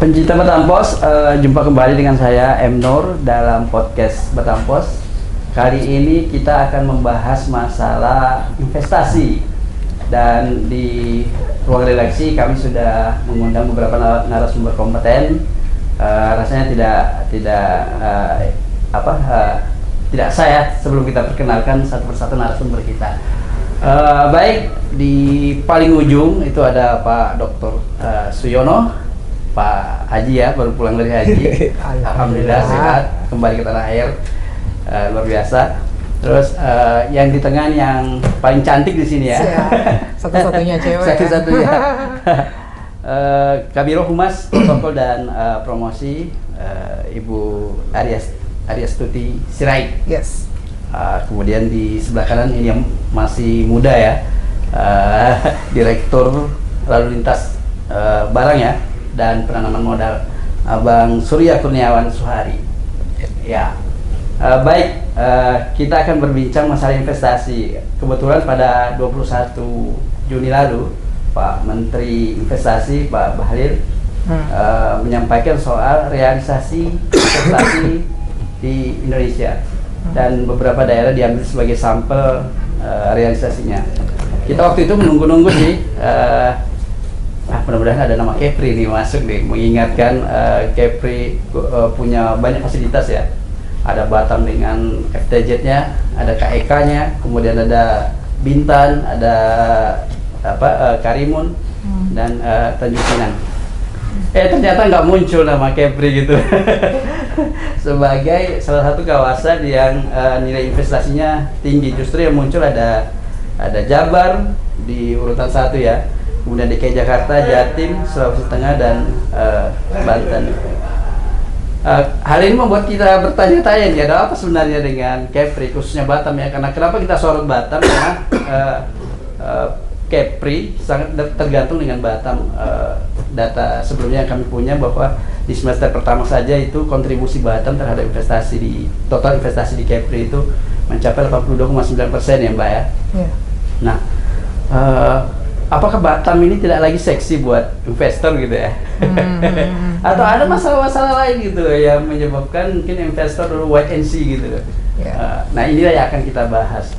Pencinta Batampos, jumpa kembali dengan saya M. Nur dalam podcast Batampos. Kali ini kita akan membahas masalah investasi. Dan di ruang redaksi kami sudah mengundang beberapa narasumber kompeten. Rasanya tidak saya sebelum kita perkenalkan satu persatu narasumber kita. Baik, di paling ujung itu ada Pak Dr. Suyono, Pak Haji ya, baru pulang dari haji. Alhamdulillah sehat, kembali ke tanah air, luar biasa. Terus yang di tengah yang paling cantik di sini ya, satu-satunya cewek. Satu-satunya. Kabiro Humas Protokol dan Promosi, Ibu Aryastuti Sirait. Yes. Kemudian di sebelah kanan ini yang masih muda ya, Direktur Lalu Lintas Barang ya dan Penanaman Modal, Abang Surya Kurniawan Suhari. Ya, baik, kita akan berbincang masalah investasi. Kebetulan pada 21 Juni lalu Pak Menteri Investasi Pak Bahlil menyampaikan soal realisasi investasi di Indonesia dan beberapa daerah diambil sebagai sampel realisasinya. Kita waktu itu menunggu-nunggu sih. Mudah-mudahan ada nama Kepri nih masuk nih, mengingatkan Kepri punya banyak fasilitas ya. Ada Batam dengan FTZ-nya, ada KEK-nya, kemudian ada Bintan, ada Karimun dan Tanjung Pinang. Ternyata nggak muncul nama Kepri gitu sebagai salah satu kawasan yang nilai investasinya tinggi. Justru yang muncul ada Jabar di urutan 1 ya. Kemudian DKI Jakarta, Jatim, Sulawesi Tengah, dan Banten. Hal ini membuat kita bertanya-tanya nih, ada apa sebenarnya dengan Kepri, khususnya Batam ya? Karena kenapa kita sorot Batam? Karena Kepri sangat tergantung dengan Batam. Data sebelumnya yang kami punya bahwa di semester pertama saja itu kontribusi Batam terhadap total investasi di Kepri itu mencapai 82,9% ya Mbak ya? Yeah. Nah, apakah Batam ini tidak lagi seksi buat investor gitu ya? Atau ada masalah-masalah lain gitu yang menyebabkan mungkin investor wait and see gitu? Yeah. Nah inilah yang akan kita bahas.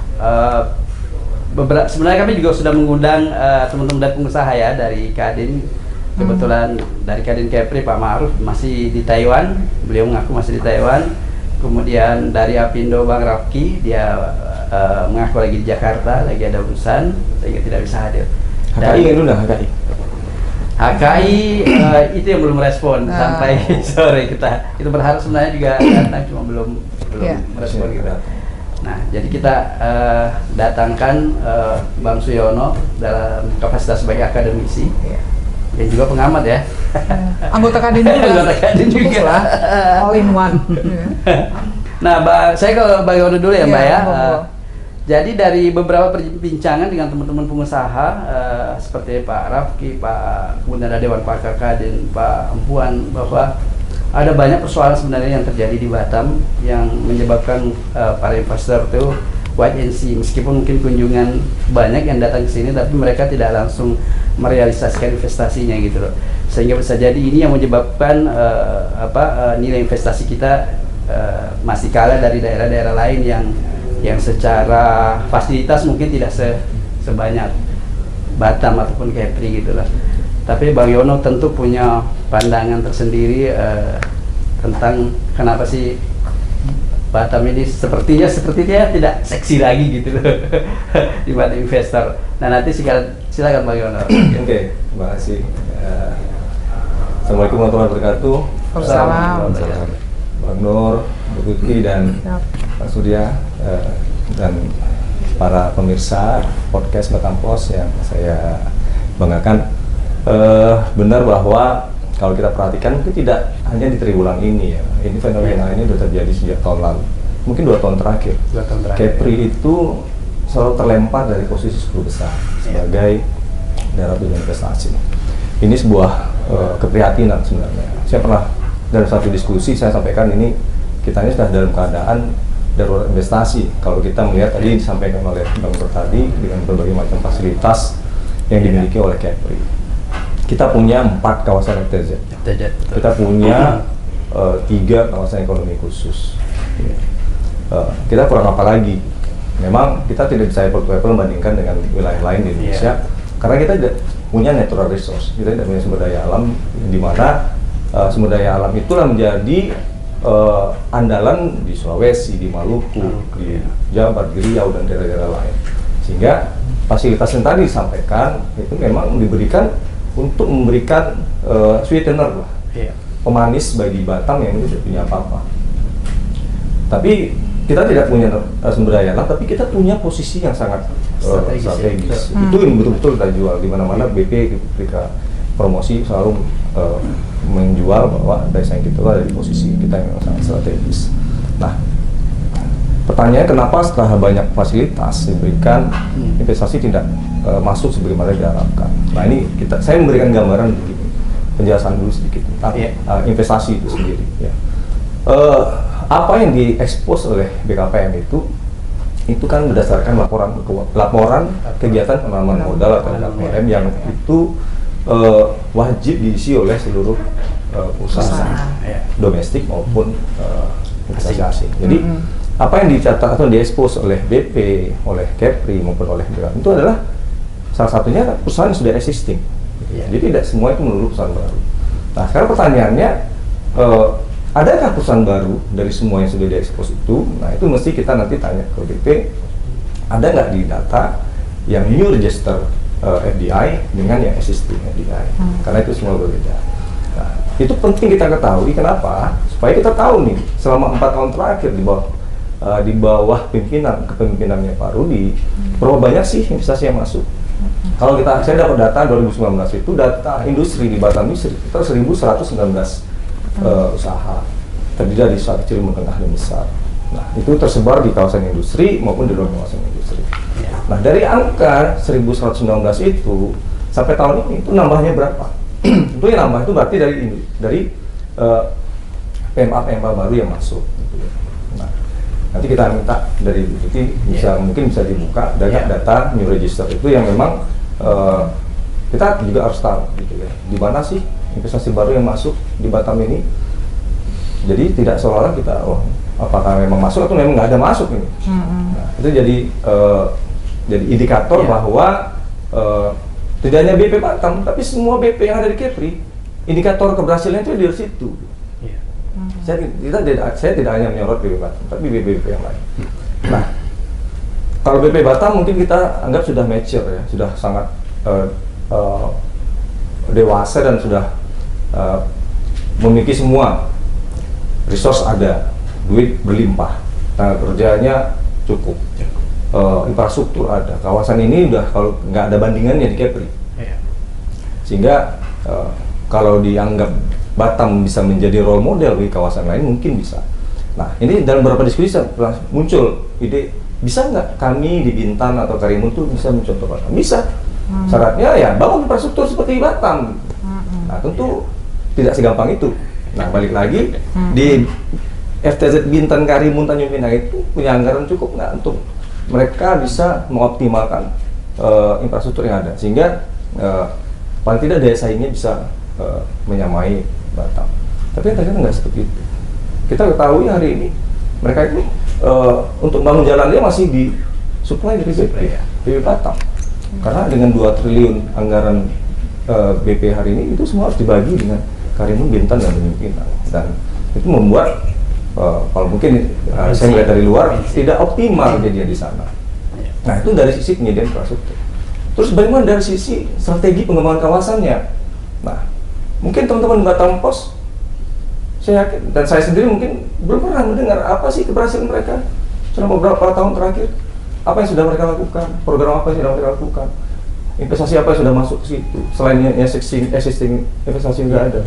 Sebenarnya kami juga sudah mengundang teman-teman dari pengusaha ya dari Kadin. Kebetulan dari Kadin Kepri Pak Ma'ruf masih di Taiwan, beliau mengaku masih di Taiwan. Kemudian dari Apindo Bang Rafki, dia mengaku lagi di Jakarta, lagi ada urusan sehingga tidak bisa hadir. HKI kan udah HKI itu yang belum respon sampai sore. Kita berharap sebenarnya juga datang, cuma belum merespon gitu. Nah, jadi kita datangkan Bang Suyono dalam kapasitas sebagai akademisi. Dan juga pengamat ya. Anggota Kadin juga. Anggota Kadin juga lah. All in one. Nah, saya ke Bang Yono dulu ya, Mbak ya. Jadi dari beberapa perbincangan dengan teman-teman pengusaha seperti Pak Rafki, kemudian ada Dewan Pakar Kadin, Pak Empuan, bahwa ada banyak persoalan sebenarnya yang terjadi di Batam yang menyebabkan para investor itu wait and see. Meskipun mungkin kunjungan banyak yang datang ke sini, tapi mereka tidak langsung merealisasikan investasinya gitu loh. Sehingga bisa jadi ini yang menyebabkan nilai investasi kita masih kalah dari daerah-daerah lain yang secara fasilitas mungkin tidak sebanyak Batam ataupun Kepri gitu lah. Tapi Bang Yono tentu punya pandangan tersendiri tentang kenapa sih Batam ini sepertinya tidak seksi lagi gitu loh di mata investor. Nah nanti silakan Bang Yono. Oke, terima kasih. Assalamualaikum warahmatullahi wabarakatuh. Waalaikumsalam. Bang Nur, Bu Tuti dan Pak Surya dan para pemirsa podcast Batampos yang saya banggakan. Benar bahwa kalau kita perhatikan mungkin tidak hanya di triwulan ini ya, ini fenomena ini sudah terjadi sejak tahun lalu, mungkin 2 tahun terakhir. Kepri itu selalu terlempar dari posisi 10 besar sebagai daerah tujuan investasi. Ini sebuah keprihatinan sebenarnya. Saya pernah dalam satu diskusi saya sampaikan ini kita ini sudah dalam keadaan darurat investasi. Kalau kita melihat tadi disampaikan oleh Bang Nur tadi dengan berbagai macam fasilitas yang dimiliki oleh Kepri. kita punya 4 kawasan FTZ. Kita punya 3 kawasan ekonomi khusus. Kita kurang apa lagi? Memang kita tidak bisa apple-to-apple membandingkan dengan wilayah lain di Indonesia, karena kita tidak punya natural resource, kita tidak punya sumber daya alam, di mana sumber daya alam itulah menjadi andalan di Sulawesi, di Maluku, di Jawa, di Riau, dan daerah-daerah lain. Sehingga fasilitas yang tadi disampaikan itu memang diberikan untuk memberikan sweetener lah, pemanis bagi Batam yang tidak punya apa-apa. Tapi kita tidak punya sumber daya alam, tapi kita punya posisi yang sangat strategis. Itu yang betul-betul kita jual. Di mana-mana BP ketika promosi selalu menjual bahwa daya saing kita ada di posisi kita yang sangat strategis. Nah, pertanyaannya kenapa setelah banyak fasilitas diberikan investasi tidak masuk sebagaimana diharapkan? Nah, ini saya memberikan gambaran begini, penjelasan dulu sedikit tentang investasi itu sendiri. Ya. Apa yang diekspos oleh BKPM itu kan berdasarkan laporan kegiatan penanaman modal atau BKPM yang itu wajib diisi oleh seluruh perusahaan domestik maupun investasi asing. Jadi apa yang dicatat atau diekspos oleh BP, oleh Kepri maupun oleh BKPM itu adalah salah satunya perusahaan yang sudah existing. Jadi tidak semua itu melulu perusahaan baru. Nah, sekarang pertanyaannya, adakah perusahaan baru dari semua yang sudah diekspos itu? Nah, itu mesti kita nanti tanya ke BP, ada nggak di data yang new register FDI dengan yang existing FDI? Karena itu semua berbeda. Nah, itu penting kita ketahui. Kenapa? Supaya kita tahu nih, selama 4 tahun terakhir di bawah kepemimpinannya Pak Rudi, berapa banyak sih investasi yang masuk? Kalau saya dapat data 2019 itu data industri di Batam ini sekitar 1.119 usaha, terdiri dari usaha kecil, menengah, dan besar. Nah, itu tersebar di kawasan industri maupun di luar kawasan industri. Nah, dari angka 1.119 itu sampai tahun ini itu nambahnya berapa? Itu yang nambah itu berarti dari PMA baru yang masuk. Nah, nanti kita minta dari Deputi mungkin bisa dibuka data new register itu yang memang kita juga harus tahu gitu ya. Di mana sih investasi baru yang masuk di Batam ini? Jadi tidak seolah-olah kita apakah memang masuk atau memang nggak ada masuk ini. Nah, itu jadi indikator bahwa tidak hanya BP Batam, tapi semua BP yang ada di Kepri, indikator keberhasilan itu dari situ. Saya tidak hanya menyorot BP Batam, tapi BP yang lain. Nah, kalau BP Batam mungkin kita anggap sudah mature ya, sudah sangat dewasa dan sudah memiliki semua resource, ada duit berlimpah, tenaga kerjanya cukup, infrastruktur ada, kawasan ini udah kalau nggak ada bandingannya di Kepri, sehingga kalau dianggap Batam bisa menjadi role model di kawasan lain mungkin bisa. Nah, ini dalam beberapa diskusi muncul ide, bisa nggak kami di Bintan atau Karimun tuh bisa mencontoh Batam? Bisa. Syaratnya ya bangun infrastruktur seperti Batam. Nah, tentu tidak segampang itu. Nah, balik lagi di FTZ Bintan, Karimun, Tanjung Pinang itu punya anggaran cukup nggak untuk mereka bisa mengoptimalkan infrastruktur yang ada, sehingga paling tidak daya saingnya bisa menyamai Batam. Tapi ternyata nggak seperti itu. Kita ketahui hari ini mereka itu untuk bangun jalannya masih di supply dari BP Batam. Karena dengan 2 triliun anggaran BP hari ini itu semua harus dibagi dengan Karimun, Bintan, dan Tanjung Pinang. Dan itu membuat kalau mungkin saya melihat dari luar tidak optimal kejadian di sana. Nah, itu dari sisi penyediaan infrastruktur. Terus bagaimana dari sisi strategi pengembangan kawasannya? Nah, mungkin teman-teman Batam Pos, saya yakin dan saya sendiri mungkin belum pernah mendengar apa sih keberhasilan mereka selama beberapa tahun terakhir. Apa yang sudah mereka lakukan, program apa yang sudah mereka lakukan, investasi apa yang sudah masuk ke situ, selain yang existing investasi yang ada.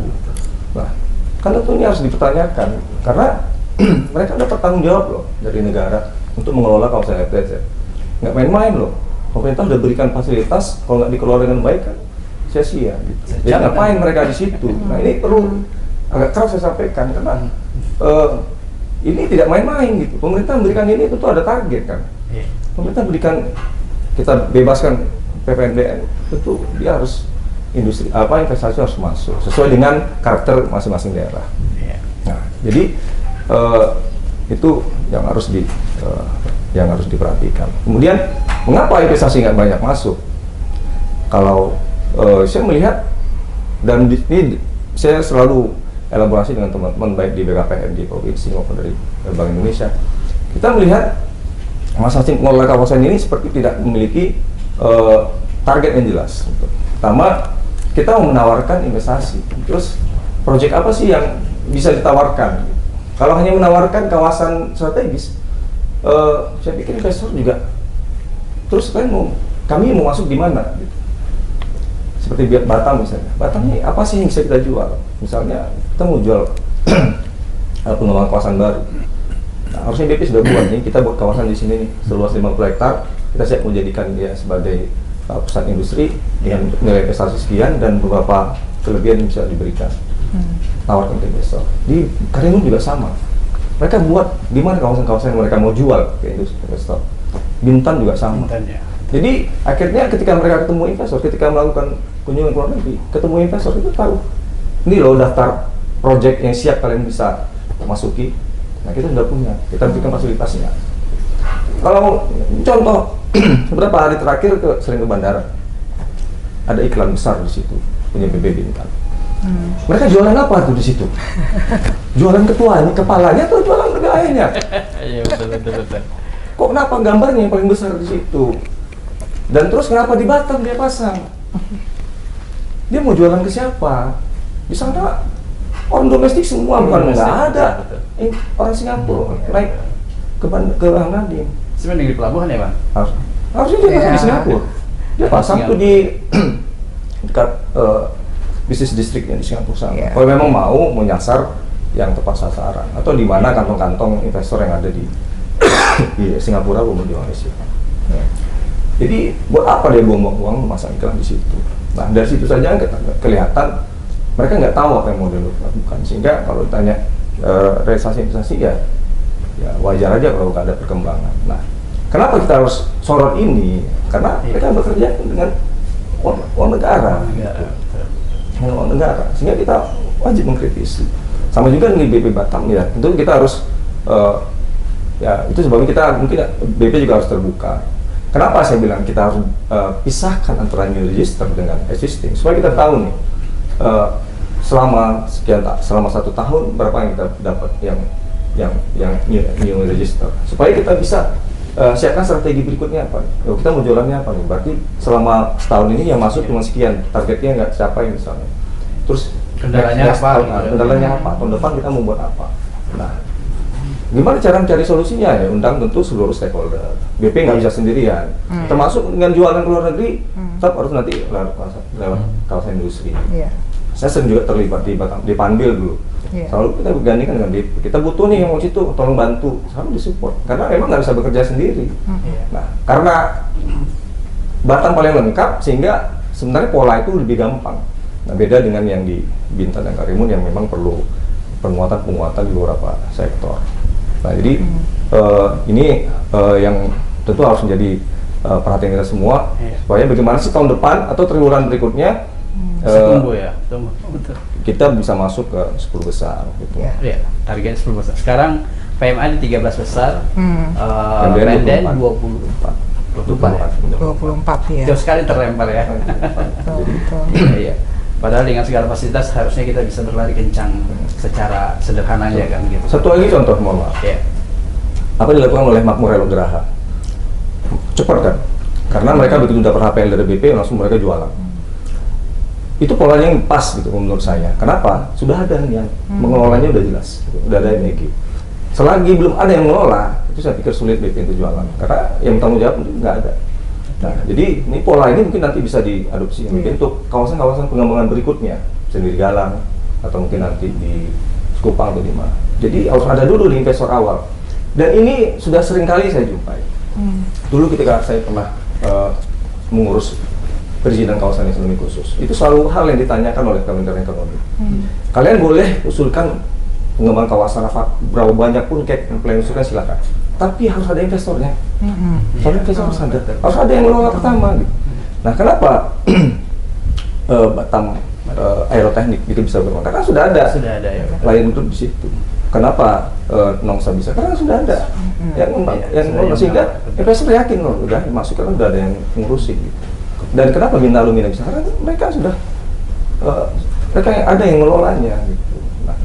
Nah, kan tentu ini harus dipertanyakan, karena mereka dapat tanggung jawab loh dari negara untuk mengelola kawasan FTZ. Nggak main-main loh, pemerintah sudah berikan fasilitas, kalau nggak dikelola dengan baik kan sia-sia gitu. Jadi ngapain mereka di situ? Nah, ini perlu agak keras saya sampaikan, karena ini tidak main-main gitu. Pemerintah memberikan ini tentu ada target kan. Pemerintah berikan, kita bebaskan PPNBM, tentu dia harus industri investasi harus masuk sesuai dengan karakter masing-masing daerah. Iya. Nah, jadi itu yang harus diperhatikan. Kemudian mengapa investasi nggak banyak masuk? Kalau saya melihat dan ini saya selalu elaborasi dengan teman-teman baik di BKPM di provinsi maupun dari Bank Indonesia, kita melihat masing-masing pengelola kawasan ini seperti tidak memiliki target yang jelas. Pertama, kita mau menawarkan investasi, terus proyek apa sih yang bisa ditawarkan? Kalau hanya menawarkan kawasan strategis, saya pikir investor juga terus kami mau masuk di mana? Gitu. Seperti Batam misalnya, Batam ini apa sih yang bisa kita jual? Misalnya kita mau jual pengembangan kawasan baru. Nah, harusnya BP sudah buat nih, kita buat kawasan di sini nih seluas 50 hektar, kita siap menjadikan dia sebagai pusat industri dengan nilai investasi sekian dan beberapa kelebihan yang bisa diberikan. Tawarkan ke investor. Di Karimun juga sama. Mereka buat di mana kawasan-kawasan yang mereka mau jual ke investor. Bintan juga sama. Bintan, ya. Jadi akhirnya ketika mereka ketemu investor, ketika melakukan kunjungan ke luar negeri, ketemu investor itu tahu, ini loh daftar project yang siap kalian bisa masuki. Nah, kita sudah punya, kita berikan fasilitasnya. Kalau contoh, beberapa hari terakhir sering ke bandara, ada iklan besar di situ punya BB Bintan. Mereka jualan apa tuh di situ? Jualan ketuanya, kepalanya atau jualan pegawainya? Iya, betul. Kok kenapa gambarnya yang paling besar di situ? Dan terus kenapa di Batam dia pasang? Dia mau jualan ke siapa? Di sana orang domestik semua, bukan nggak ada. Orang Singapura naik ke Hang Nadiem. Sebenarnya di pelabuhan ya, Bang? Harusnya dia pasang di Singapura. Dia pasang tuh di dekat bisnis distriknya di Singapura sana. Kalau memang mau menyasar yang tepat sasaran atau di mana kantong-kantong investor yang ada di Singapura maupun di Malaysia. Jadi buat apa dia buang-buang uang memasang iklan di situ? Nah, dari situ saja kelihatan mereka nggak tahu apa yang mau dilakukan. Sehingga kalau ditanya realisasi investasi ya wajar aja kalau nggak ada perkembangan. Nah, kenapa kita harus sorot ini? Karena mereka bekerja dengan uang negara. Dengan uang negara. Sehingga kita wajib mengkritisi. Sama juga dengan BP Batam ya. Tentu kita harus ya itu sebabnya kita mungkin BP juga harus terbuka. Kenapa saya bilang kita harus pisahkan antara new register dengan existing supaya kita tahu nih selama 1 tahun berapa yang kita dapat yang new register supaya kita bisa siapkan strategi berikutnya apa. Kita mau jualannya apa nih? Berarti selama setahun ini yang masuk cuma sekian, targetnya nggak capai misalnya. Terus kendalanya apa? Kendalanya apa? Tahun depan kita mau buat apa? Nah, gimana cara mencari solusinya ya? Undang tentu seluruh stakeholder. BP nggak bisa sendirian. Termasuk dengan jualan ke luar negeri, tetap harus nanti lewat kawasan industri. Saya sering juga terlibat di Panbil dulu. Selalu kita bergandingan dengan BP. Kita butuh nih yang mau situ, tolong bantu. Selalu disupport. Karena memang nggak bisa bekerja sendiri. Nah, karena Batam paling lengkap sehingga sebenarnya pola itu lebih gampang. Nah, beda dengan yang di Bintan dan Karimun yang memang perlu penguatan di beberapa sektor. Nah, jadi ini yang tentu harus menjadi perhatian kita semua supaya bagaimana sih tahun depan atau triwulan berikutnya kita bisa masuk ke 10 besar gitu. Iya, targetnya 10 besar. Sekarang PMA di 13 besar, Pemden 24 ya. Jauh sekali terlempar ya. Iya. Padahal dengan segala fasilitas harusnya kita bisa berlari kencang secara sederhananya kan gitu. Satu lagi contoh, mohon maaf. Apa yang dilakukan oleh Makmur Hellograha? Cepat kan? Karena mereka begitu dapat HPL dari BP langsung mereka jualan. Itu polanya yang pas gitu menurut saya. Kenapa? Sudah ada yang mengelolanya udah jelas, udah ada MEG. Selagi belum ada yang mengelola, itu saya pikir sulit BP untuk jualan. Karena yang tanggung jawab itu nggak ada. Nah, jadi ini pola ini mungkin nanti bisa diadopsi untuk kawasan-kawasan pengembangan berikutnya, bisa di Galang atau mungkin nanti di Sekupang atau di mana. Jadi harus ada dulu di investor awal. Dan ini sudah sering kali saya jumpai. Dulu ketika saya pernah mengurus perizinan kawasan ekonomi khusus, itu selalu hal yang ditanyakan oleh Kementerian Ekonomi. Kalian boleh usulkan pengembangan kawasan berapa banyak pun kayak yang kalian usulkan silakan. Tapi harus ada investornya. Soalnya investor harus ada yang mengelola pertama gitu. Nah, kenapa Batam Aeroteknik itu bisa berkembang karena sudah ada. Sudah ada ya. Lain Group di situ. Kenapa Nongsa bisa? Karena sudah ada yang sehingga investor yakin loh, udah masuk kan udah ada yang ngurusin gitu. Dan kenapa Bina Alumina bisa? Karena mereka sudah mereka ada yang ngelolanya gitu. Nah,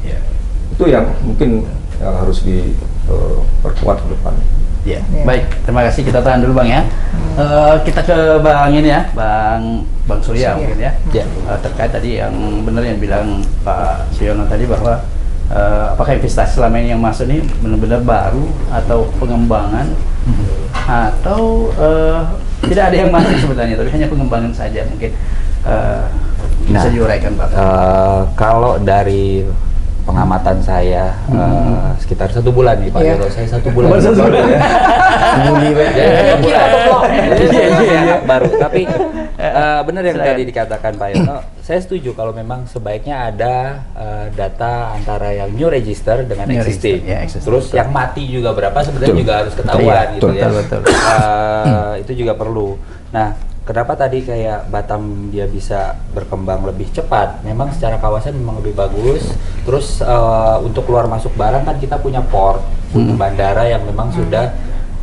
itu yang mungkin yang harus diperkuat ke depan. Ya, baik. Terima kasih. Kita tahan dulu Bang ya. Kita ke Bang ini ya, Bang Surya mungkin ya. Terkait tadi yang benar yang bilang Pak Siono tadi bahwa apakah investasi selama ini yang masuk ini benar-benar baru atau pengembangan atau tidak ada yang masuk sebenarnya, tapi hanya pengembangan saja mungkin. Bisa diuraikan Pak? Kalau dari pengamatan saya sekitar 1 bulan nih Pak Yoro, saya 1 bulan. Baru 1 bulan ya? Baru, tapi benar yang tadi dikatakan Pak Yono, saya setuju kalau memang sebaiknya ada data antara yang new register dengan existing. Terus yang mati juga berapa sebenarnya juga harus ketahuan gitu ya. Itu juga perlu. Nah, kenapa tadi kayak Batam dia bisa berkembang lebih cepat? Memang secara kawasan memang lebih bagus. Terus untuk keluar masuk barang kan kita punya port, punya bandara yang memang sudah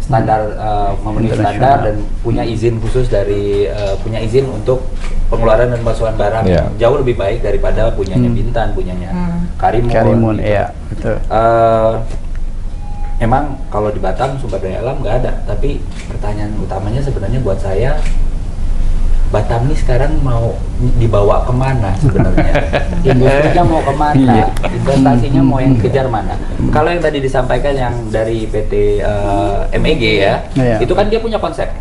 standar memenuhi standar dan punya izin khusus dari punya izin untuk pengeluaran dan pemasukan barang yang jauh lebih baik daripada punyanya Bintan, punyanya Karimun. Gitu. Iya, betul. Memang kalau di Batam sumber daya alam nggak ada, tapi pertanyaan utamanya sebenarnya buat saya, Batam ini sekarang mau dibawa kemana sebenarnya? Industrinya mau kemana? Investasinya mau yang kejar mana? Kalau yang tadi disampaikan yang dari PT MEG ya, itu kan dia punya konsep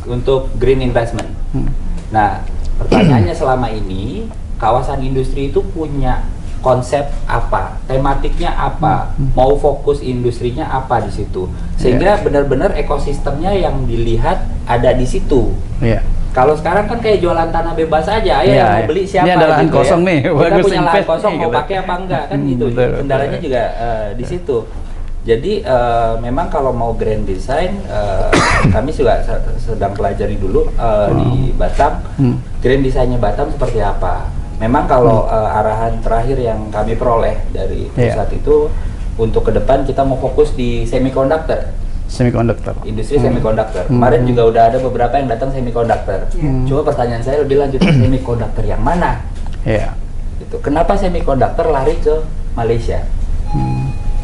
untuk green investment. Nah, pertanyaannya selama ini kawasan industri itu punya konsep apa, tematiknya apa, mau fokus industrinya apa di situ, sehingga benar-benar ekosistemnya yang dilihat ada di situ. Kalau sekarang kan kayak jualan tanah bebas aja, yang mau beli siapa? Ini ada lahan gitu kosong nih, kita punya lahan kosong mau pakai apa enggak kan gitu. Kendalanya juga di situ. Jadi memang kalau mau grand design, kami juga sedang pelajari dulu di Batam, grand designnya Batam seperti apa. Memang kalau arahan terakhir yang kami peroleh dari pusat itu untuk ke depan kita mau fokus di semiconductor. Industri semiconductor. Kemarin juga udah ada beberapa yang datang semiconductor. Cuma pertanyaan saya lebih lanjut, semiconductor yang mana? Gitu. Kenapa semiconductor lari ke Malaysia?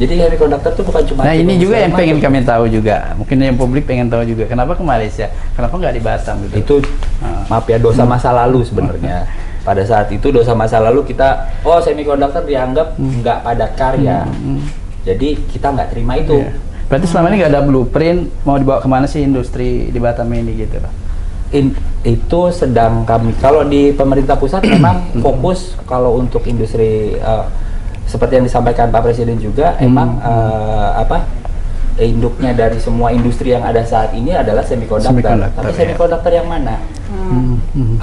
Jadi semiconductor itu bukan cuma. Nah ini juga yang pengen kami tahu juga. Mungkin yang publik pengen tahu juga. Kenapa ke Malaysia? Kenapa nggak di Batam gitu? Itu maaf ya, dosa masa lalu sebenarnya. Pada saat itu dosa masa lalu kita, semiconductor dianggap nggak padat karya. Jadi kita nggak terima itu. Berarti selama ini nggak ada blueprint mau dibawa kemana sih industri di Batam ini gitu Pak? Itu sedang kami, kalau di pemerintah pusat memang fokus kalau untuk industri seperti yang disampaikan Pak Presiden juga, emang induknya dari semua industri yang ada saat ini adalah semiconductor. Tapi semiconductor yang mana?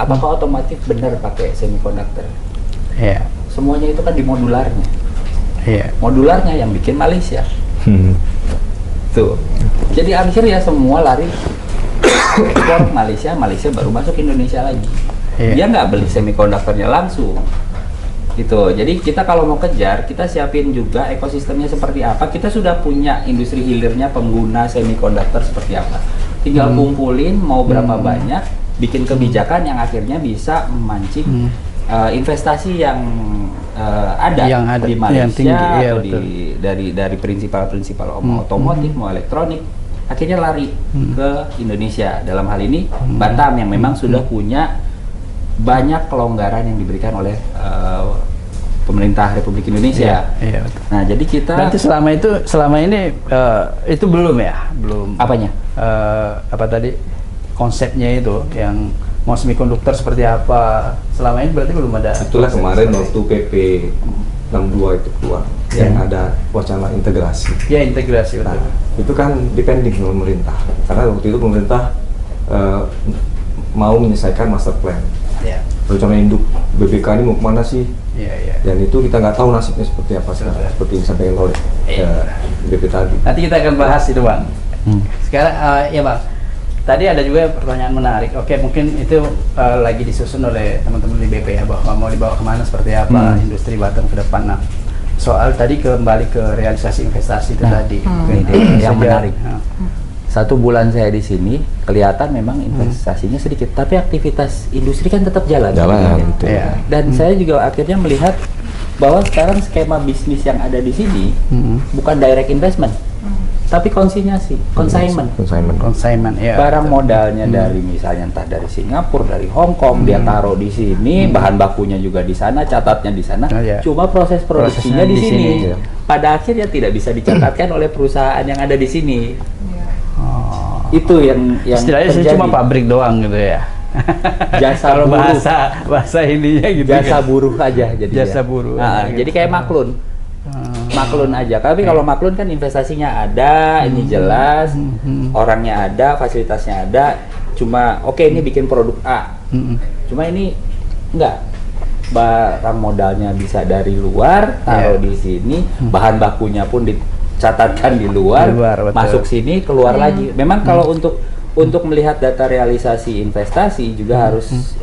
Apakah otomotif benar pakai semiconductor? Semuanya itu kan di modularnya. Modularnya yang bikin Malaysia. Tuh. Jadi akhirnya semua lari ke Malaysia, Malaysia baru masuk Indonesia lagi. Dia nggak beli semikonduktornya langsung. Gitu. Jadi kita kalau mau kejar, kita siapin juga ekosistemnya seperti apa. Kita sudah punya industri hilirnya pengguna semikonduktor seperti apa. Tinggal kumpulin mau berapa banyak, bikin kebijakan yang akhirnya bisa memancing investasi yang ada di Malaysia atau dari prinsipal-prinsipal mau otomotif, mau elektronik, akhirnya lari ke Indonesia. Dalam hal ini Batam yang memang sudah punya banyak kelonggaran yang diberikan oleh pemerintah Republik Indonesia. Betul. Nah, jadi kita berarti selama ini itu belum apanya? Apa tadi konsepnya itu yang mau semikonduktor seperti apa, selama ini berarti belum ada. Itulah kemarin waktu PP 62 itu keluar yang ada wacana integrasi. Integrasi betul. Nah, itu kan depending sama pemerintah, karena waktu itu pemerintah mau menyelesaikan master plan. Rencana induk BBK ini mau kemana sih? Dan itu kita nggak tahu nasibnya seperti apa sekarang, seperti yang disampaikan oleh BP tadi. Nanti kita akan bahas itu Bang. Sekarang ya Bang, tadi ada juga pertanyaan menarik. Oke, mungkin itu lagi disusun oleh teman-teman di BP ya, bahwa mau dibawa kemana seperti apa industri Batam ke depan. Nah, soal tadi kembali ke realisasi investasi itu tadi. Ini yang menarik. 1 bulan saya di sini kelihatan memang investasinya sedikit, tapi aktivitas industri kan tetap jalan. Betul. Ya. Dan saya juga akhirnya melihat bahwa sekarang skema bisnis yang ada di sini bukan direct investment, tapi konsinyasi, consignment. Consignment, ya. Barang modalnya dari misalnya entah dari Singapura, dari Hong Kong, dia taruh di sini, bahan bakunya juga di sana, catatnya di sana. Cuma proses produksinya di sini. Pada akhirnya tidak bisa dicatatkan oleh perusahaan yang ada di sini. Itu yang istilahnya terjadi. cuma pabrik doang gitu ya. Jasa Kalau buruh. bahasa ininya gitu. Jasa kan. buruh aja jadi. Jasa buruh. Gitu. Jadi kayak maklun. Maklun aja. Tapi kalau maklun kan investasinya ada, ini jelas, orangnya ada, fasilitasnya ada. Cuma oke, ini bikin produk A. Cuma ini enggak. Barang modalnya bisa dari luar, taruh di sini, bahan bakunya pun dicatatkan di luar, masuk sini, keluar lagi. Memang kalau untuk melihat data realisasi investasi juga harus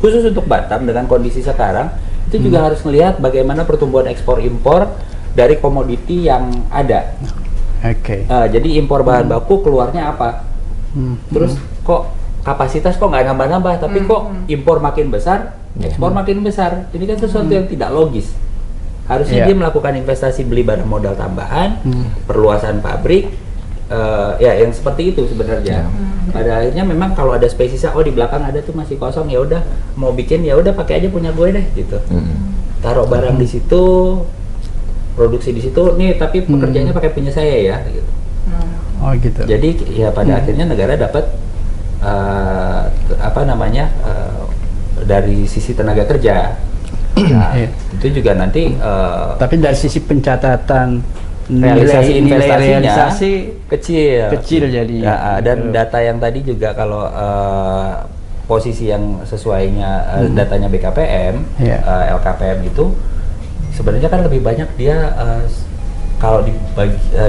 khusus untuk Batam dengan kondisi sekarang itu juga harus melihat bagaimana pertumbuhan ekspor impor dari komoditi yang ada. Jadi impor bahan baku keluarnya apa? Terus kok kapasitas kok nggak nambah-nambah, tapi kok impor makin besar, ekspor makin besar. Ini kan sesuatu yang tidak logis. Harusnya dia melakukan investasi beli barang modal tambahan, perluasan pabrik, yang seperti itu sebenarnya. Pada akhirnya memang kalau ada space sisa, di belakang ada tuh masih kosong, ya udah mau bikin ya udah pakai aja punya gue deh gitu. Taruh barang di situ, produksi di situ nih, tapi pekerjaannya pakai punya saya ya gitu. Gitu. Jadi ya pada akhirnya negara dapat dari sisi tenaga kerja. Nah, itu juga nanti tapi dari sisi pencatatan realisasi nilai investasinya realisasi kecil jadi dan data yang tadi juga kalau posisi yang sesuainya datanya BKPM, LKPM itu sebenarnya kan lebih banyak dia kalau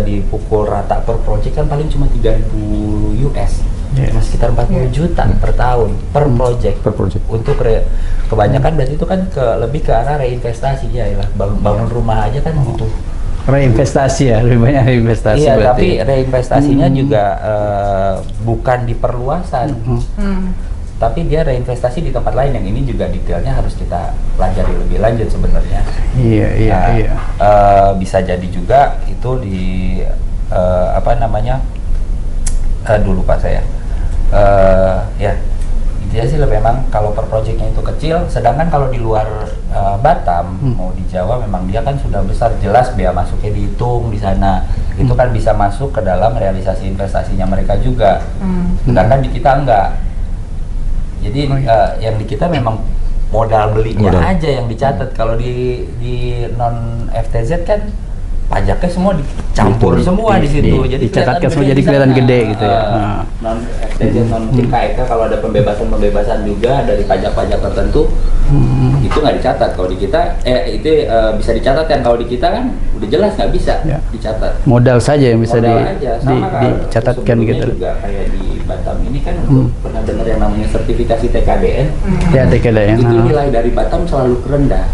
dipukul rata per project kan paling cuma 3.000 US. Sekitar 40 juta per tahun per project untuk kebanyakan berarti itu kan lebih ke arah reinvestasi ya, bangun rumah aja kan butuh reinvestasi ya, lebih banyak reinvestasi. Iya, tapi reinvestasinya juga bukan di perluasan, tapi dia reinvestasi di tempat lain yang ini juga detailnya harus kita pelajari lebih lanjut sebenarnya. Iya. Bisa jadi juga itu di dulu Pak saya. Intinya sih memang kalau per projectnya itu kecil, sedangkan kalau di luar Batam, mau di Jawa memang dia kan sudah besar, jelas biaya masuknya dihitung di sana, itu kan bisa masuk ke dalam realisasi investasinya mereka juga, sedangkan di kita enggak. Jadi yang di kita memang modal belinya aja yang dicatat. Kalau di non FTZ kan pajaknya semua dicampur semua di situ, jadi dicatatkan semua jadi kelihatan gede gitu ya. Non FTZ, non mungkin KEK kalau ada pembebasan juga dari pajak-pajak tertentu itu nggak dicatat. Kalau di kita bisa dicatat kan, kalau di kita kan udah jelas nggak bisa dicatat. Modal saja yang bisa dicatatkan gitu. Juga kayak di Batam ini kan pernah dengar yang namanya sertifikasi TKDN. Ya, TKDN. Itu nilai dari Batam selalu rendah.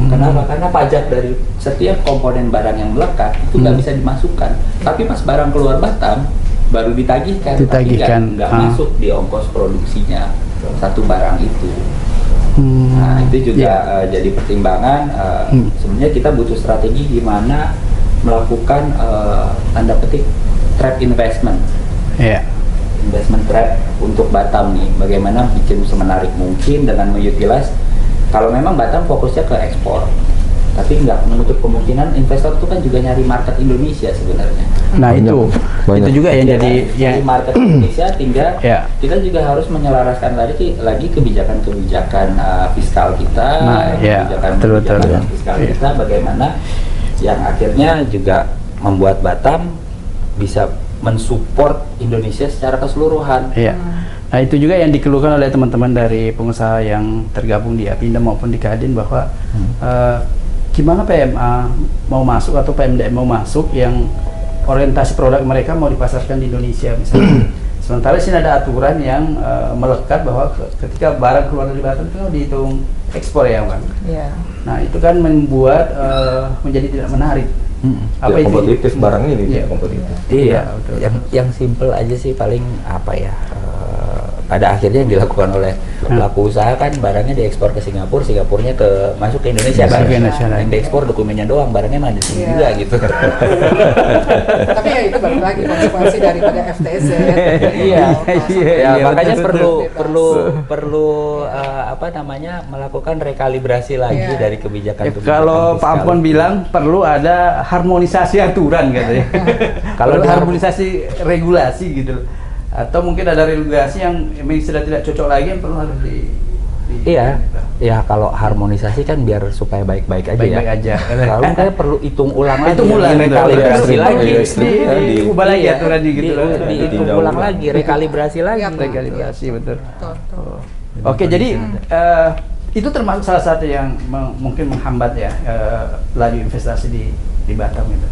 Kenapa? Karena pajak dari setiap komponen barang yang melekat itu nggak bisa dimasukkan. Tapi pas barang keluar Batam baru ditagihkan. Tapi nggak masuk di ongkos produksinya satu barang itu. Nah itu juga jadi pertimbangan. Sebenarnya kita butuh strategi gimana melakukan tanda petik trap investment. Investment trap untuk Batam nih. Bagaimana bikin semenarik mungkin dengan mengutilize. Kalau memang Batam fokusnya ke ekspor, tapi nggak menutup kemungkinan investor itu kan juga nyari market Indonesia sebenarnya. Nah itu juga yang jadi nyari market Indonesia, tinggal kita juga harus menyelaraskan lagi kebijakan-kebijakan fiskal kita, kebijakan fiskal kita, bagaimana yang akhirnya juga membuat Batam bisa mensupport Indonesia secara keseluruhan. Nah itu juga yang dikeluhkan oleh teman-teman dari pengusaha yang tergabung di Apindo maupun di Kadin, bahwa gimana PMA mau masuk atau PMDM mau masuk yang orientasi produk mereka mau dipasarkan di Indonesia misalnya. Sementara sini ada aturan yang melekat bahwa ketika barang keluar dari Batam itu dihitung ekspor ya Bang. Iya. Nah itu kan membuat menjadi tidak menarik. Apa itu? Kompetitif barangnya ini tidak kompetitif. Iya, betul. Yang simple aja sih paling apa ya? Pada akhirnya yang dilakukan oleh pelaku usaha kan barangnya diekspor ke Singapura, Singapurnya masuk ke Indonesia kan. Yang diekspor dokumennya doang, barangnya mana di sini juga gitu. Tapi ya itu balik lagi konsekuensi daripada FTZ. Iya, iya, makanya betul. perlu apa namanya melakukan rekalibrasi lagi Iya. dari kebijakan. Kalau Pak Ampon bilang perlu ada harmonisasi aturan katanya. Kalau harmonisasi regulasi gitu. Atau mungkin ada regulasi yang memang sudah tidak cocok lagi yang perlu harus Iya, ya kalau harmonisasi kan biar supaya baik-baik aja baik-baik aja. Kalau kayak perlu hitung ulang lagi, Hitung ulang, rekalibrasi lagi, diubah lagi aturannya gitu loh. dihitung ulang lagi, rekalibrasi lagi. Iya, Rekalibrasi betul. Betul. Oke, jadi itu termasuk salah satu yang mungkin menghambat ya laju investasi di Batam itu.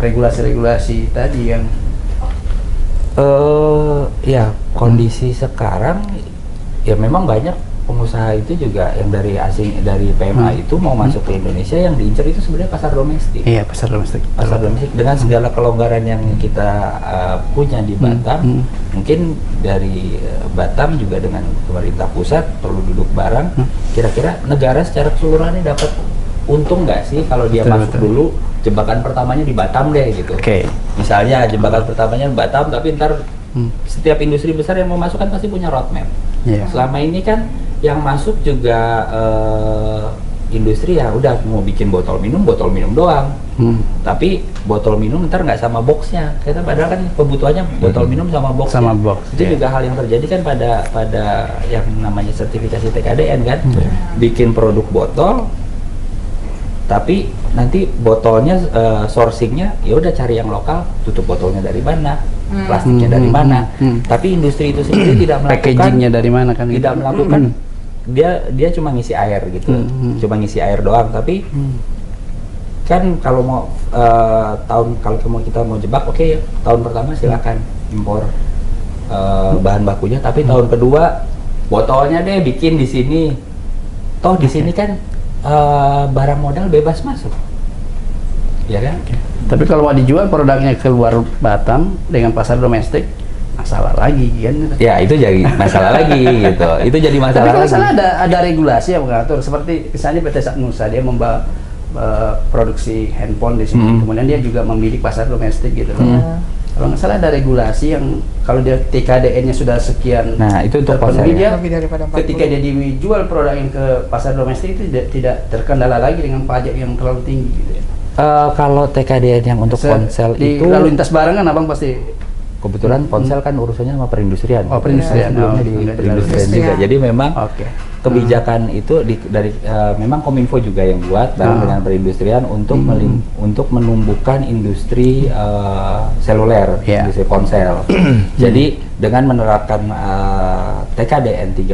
Regulasi-regulasi tadi yang ya kondisi sekarang ya memang banyak pengusaha itu juga yang dari asing, dari PMA itu mau masuk ke Indonesia, yang diincar itu sebenarnya pasar domestik. Iya, pasar domestik. Pasar domestik dengan segala kelonggaran yang kita punya di Batam, mungkin dari Batam juga dengan pemerintah pusat perlu duduk bareng. Kira-kira negara secara keseluruhan ini dapat untung nggak sih kalau dia masuk dulu jebakan pertamanya di Batam deh gitu. Misalnya jebakan pertamanya di Batam, tapi ntar setiap industri besar yang mau masuk kan pasti punya roadmap. Selama ini kan yang masuk juga industri ya udah mau bikin botol minum doang. Tapi botol minum ntar nggak sama boxnya. Kita padahal kan kebutuhannya botol minum sama box. Itu juga hal yang terjadi kan pada yang namanya sertifikasi TKDN kan. Bikin produk botol, tapi nanti botolnya sourcingnya ya udah cari yang lokal, tutup botolnya dari mana, plastiknya dari mana. Tapi industri itu sendiri tidak melakukan packagingnya dari mana kan? Tidak melakukan. Dia cuma ngisi air gitu, cuma ngisi air doang. Tapi kan kalau mau kalau kita mau jebak, oke, tahun pertama silakan impor bahan bakunya, tapi tahun kedua botolnya deh bikin di sini. Toh di sini kan barang modal bebas masuk, ya kan? Tapi kalau mau dijual produknya keluar Batam dengan pasar domestik, masalah lagi kan? Ya itu jadi masalah lagi gitu. Itu jadi masalah. Tapi kalau lagi. salah ada regulasi yang mengatur. Seperti misalnya PT Satnusa dia membawa produksi handphone di sini, kemudian dia juga memiliki pasar domestik gitu loh. Kalau nggak salah ada regulasi yang kalau dia TKDN-nya sudah sekian, nah itu untuk terpenuhi, dia lebih daripada 40. ketika dia dijual produk yang ke pasar domestik itu tidak terkendala lagi dengan pajak yang terlalu tinggi gitu ya. Kalau TKDN yang untuk ponsel di itu lalu lintas barang kan abang pasti kebetulan ponsel kan urusannya sama perindustrian. Oh, perindustrian. Sebelumnya di perindustrian juga. Jadi memang kebijakan itu dari memang Kominfo juga yang buat bareng dengan perindustrian untuk untuk menumbuhkan industri seluler, industri ponsel. Jadi dengan menerapkan TKDN 30%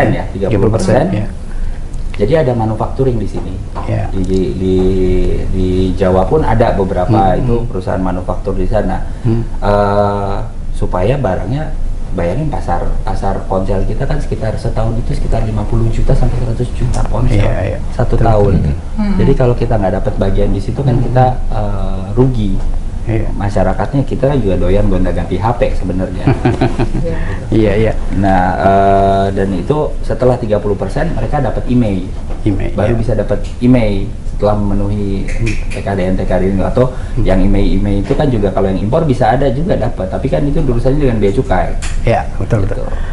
ya, 30%. Jadi ada manufacturing di sini. Di Jawa pun ada beberapa itu perusahaan manufaktur di sana. Supaya barangnya, bayangin pasar ponsel kita kan sekitar setahun itu sekitar 50 juta sampai 100 juta ponsel satu tahun. Jadi kalau kita nggak dapat bagian di situ kan kita rugi. Masyarakatnya kita juga doyan gonta-ganti HP sebenarnya. Iya. Nah, dan itu setelah 30% mereka dapat email. Baru bisa dapat email setelah memenuhi TKDN atau yang email itu kan juga kalau yang impor bisa ada juga dapat, tapi kan itu urusannya dengan bea cukai. Ya, betul.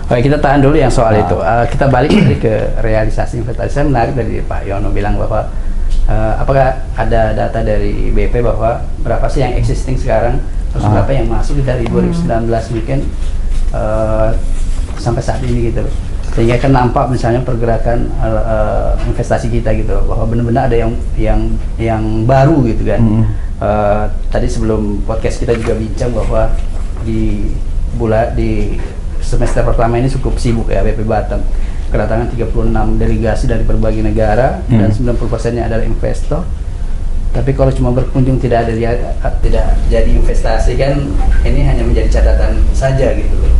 Oke, kita tahan dulu yang soal itu. Kita balik tadi ke realisasi investasi. Saya menarik dari Pak Yono bilang bahwa apakah ada data dari BP bahwa berapa sih yang existing sekarang, terus berapa yang masuk dari 2019 mungkin sampai saat ini gitu, sehingga kan nampak misalnya pergerakan investasi kita gitu, bahwa benar-benar ada yang baru gitu kan. Tadi sebelum podcast kita juga bincang bahwa di semester pertama ini cukup sibuk ya BP Batam, kedatangan 36 delegasi dari berbagai negara dan 90%-nya adalah investor. Tapi kalau cuma berkunjung tidak tidak jadi investasi kan, ini hanya menjadi catatan saja gitu loh.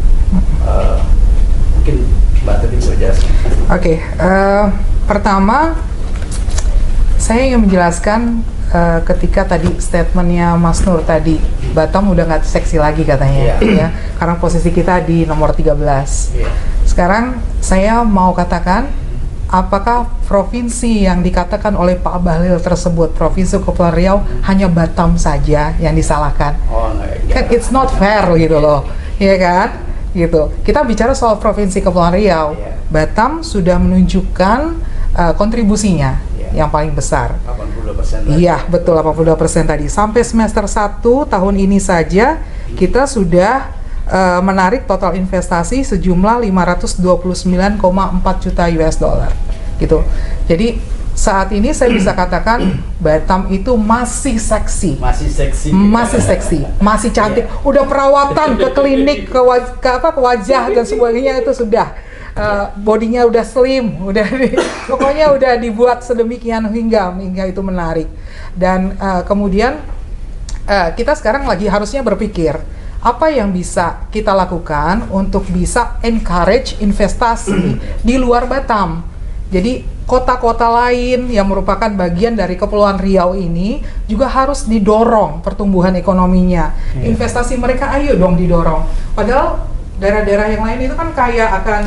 Mungkin Mbak Tuti bisa jelaskan. Oke, pertama saya ingin menjelaskan ketika tadi statementnya Mas Nur tadi, Batam udah nggak seksi lagi katanya, ya. Karena posisi kita di nomor 13. Sekarang saya mau katakan, apakah provinsi yang dikatakan oleh Pak Bahlil tersebut, Provinsi Kepulauan Riau, hanya Batam saja yang disalahkan? Kan it's not fair gitu loh, ya kan? Gitu. Kita bicara soal Provinsi Kepulauan Riau, Batam sudah menunjukkan kontribusinya yang paling besar. 82%. Iya, betul, 82% tadi. Sampai semester 1 tahun ini saja kita sudah menarik total investasi sejumlah 529,4 juta US dollar. Gitu. Jadi saat ini saya bisa katakan Batam itu masih seksi. Masih seksi, masih cantik. Udah perawatan ke klinik, ke wajah dan sebagainya itu sudah. Bodinya udah slim, pokoknya udah dibuat sedemikian hingga itu menarik. Dan kemudian kita sekarang lagi harusnya berpikir apa yang bisa kita lakukan untuk bisa encourage investasi di luar Batam. Jadi kota-kota lain yang merupakan bagian dari Kepulauan Riau ini juga harus didorong pertumbuhan ekonominya. Investasi mereka ayo dong didorong. Padahal daerah-daerah yang lain itu kan kaya akan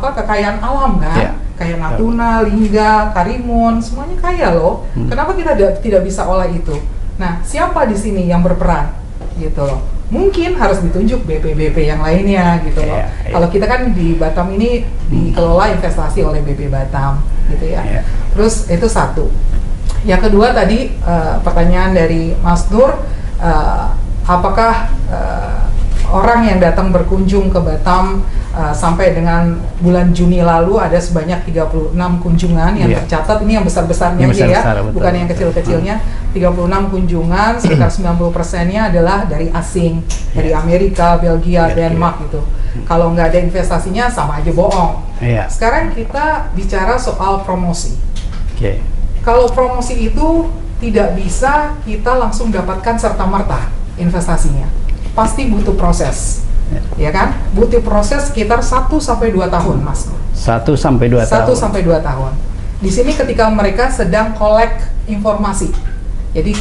kekayaan alam kan, kayak Natuna, Lingga, Karimun, semuanya kaya loh. Kenapa kita tidak bisa olah itu? Nah, siapa di sini yang berperan gitu loh? Mungkin harus ditunjuk BP yang lainnya gitu loh. Kalau kita kan di Batam ini dikelola investasi oleh BP Batam gitu ya. Terus itu satu. Yang kedua tadi pertanyaan dari Mas Nur, apakah orang yang datang berkunjung ke Batam sampai dengan bulan Juni lalu ada sebanyak 36 kunjungan yang tercatat, ini yang besar-besarnya aja ya, bukan yang kecil-kecilnya. 36 kunjungan, sekitar 90%-nya adalah dari asing, dari Amerika, Belgia, Denmark gitu. Kalau nggak ada investasinya sama aja bohong. Sekarang kita bicara soal promosi. Kalau promosi itu tidak bisa kita langsung dapatkan serta-merta investasinya. Pasti butuh proses, ya kan? Butuh proses sekitar 1-2 tahun, Mas. 1-2 tahun. Di sini ketika mereka sedang collect informasi, jadi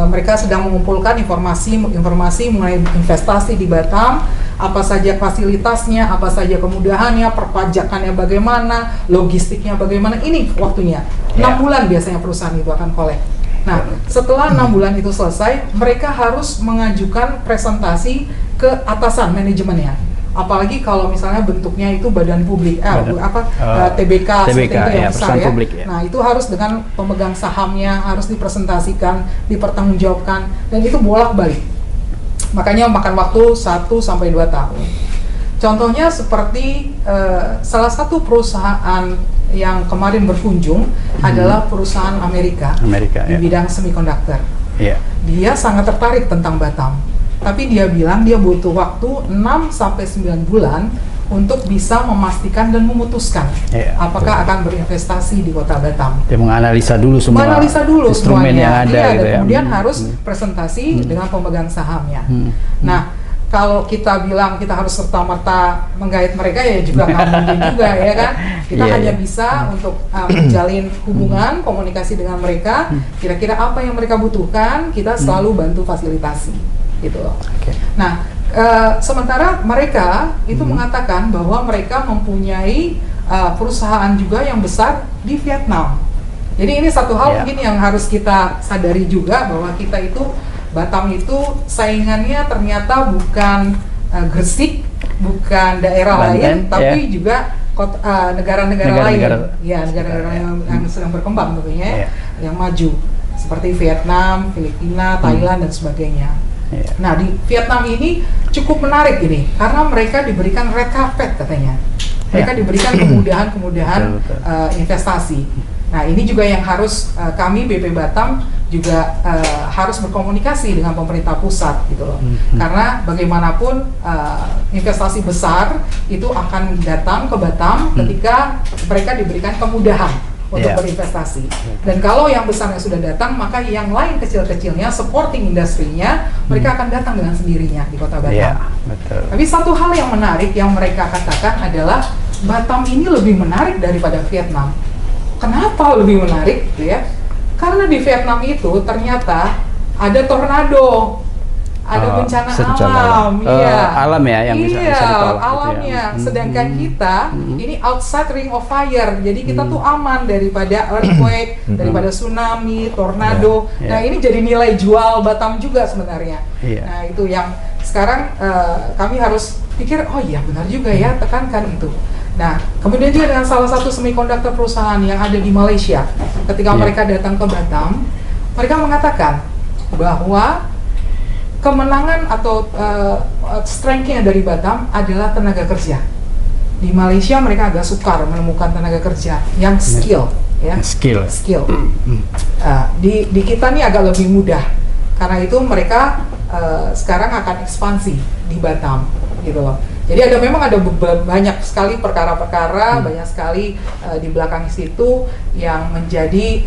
mereka sedang mengumpulkan informasi mengenai investasi di Batam, apa saja fasilitasnya, apa saja kemudahannya, perpajakannya bagaimana, logistiknya bagaimana. Ini waktunya 6 bulan biasanya perusahaan itu akan collect. Nah, setelah 6 bulan itu selesai, mereka harus mengajukan presentasi ke atasan manajemennya. Apalagi kalau misalnya bentuknya itu badan publik, TBK seperti itu yang besar ya. Publik, ya. Nah, itu harus dengan pemegang sahamnya, harus dipresentasikan, dipertanggungjawabkan, dan itu bolak-balik. Makanya makan waktu 1-2 tahun. Contohnya seperti salah satu perusahaan yang kemarin berkunjung adalah perusahaan Amerika di bidang semiconductor. Dia sangat tertarik tentang Batam, tapi dia bilang dia butuh waktu 6-9 bulan untuk bisa memastikan dan memutuskan apakah akan berinvestasi di kota Batam. Dia menganalisa dulu semua instrumen yang ada gitu ya. Kemudian harus presentasi dengan pemegang sahamnya. Nah, kalau kita bilang kita harus serta-merta menggait mereka ya juga nggak mungkin juga ya kan. Kita hanya bisa untuk menjalin hubungan, komunikasi dengan mereka, kira-kira apa yang mereka butuhkan, kita selalu bantu fasilitasi gitu loh. Nah, sementara mereka itu mengatakan bahwa mereka mempunyai perusahaan juga yang besar di Vietnam. Jadi ini satu hal mungkin yang harus kita sadari juga, bahwa kita itu Batam itu saingannya ternyata bukan Gresik, bukan daerah lain, tapi juga negara-negara lain, negara-negara yang sedang berkembang tentunya, yang maju seperti Vietnam, Filipina, Thailand dan sebagainya. Nah, di Vietnam ini cukup menarik ini karena mereka diberikan red carpet katanya, mereka diberikan kemudahan-kemudahan investasi. Nah, ini juga yang harus kami BP Batam juga harus berkomunikasi dengan pemerintah pusat gitu loh. Karena bagaimanapun investasi besar itu akan datang ke Batam ketika mereka diberikan kemudahan untuk berinvestasi. Dan kalau yang besarnya sudah datang, maka yang lain kecil-kecilnya, supporting industrinya, mereka akan datang dengan sendirinya di Kota Batam. Iya, betul. Tapi satu hal yang menarik yang mereka katakan adalah Batam ini lebih menarik daripada Vietnam. Kenapa lebih menarik? Gitu ya? Karena di Vietnam itu ternyata ada tornado, ada bencana alam, alam ya yang bisa ditolak, alamnya. Sedangkan kita ini outside ring of fire, jadi kita tuh aman daripada earthquake, daripada tsunami, tornado. Nah ini jadi nilai jual Batam juga sebenarnya. Nah itu yang sekarang kami harus pikir, oh iya benar juga ya, tekankan itu. Nah, kemudian juga dengan salah satu semikonduktor perusahaan yang ada di Malaysia, ketika mereka datang ke Batam, mereka mengatakan bahwa kemenangan atau strength-nya dari Batam adalah tenaga kerja. Di Malaysia mereka agak sukar menemukan tenaga kerja yang skill, ya. Skill. Di kita nih agak lebih mudah. Karena itu mereka sekarang akan ekspansi di Batam, gitu loh. Jadi memang ada banyak sekali perkara-perkara, banyak sekali di belakang situ yang menjadi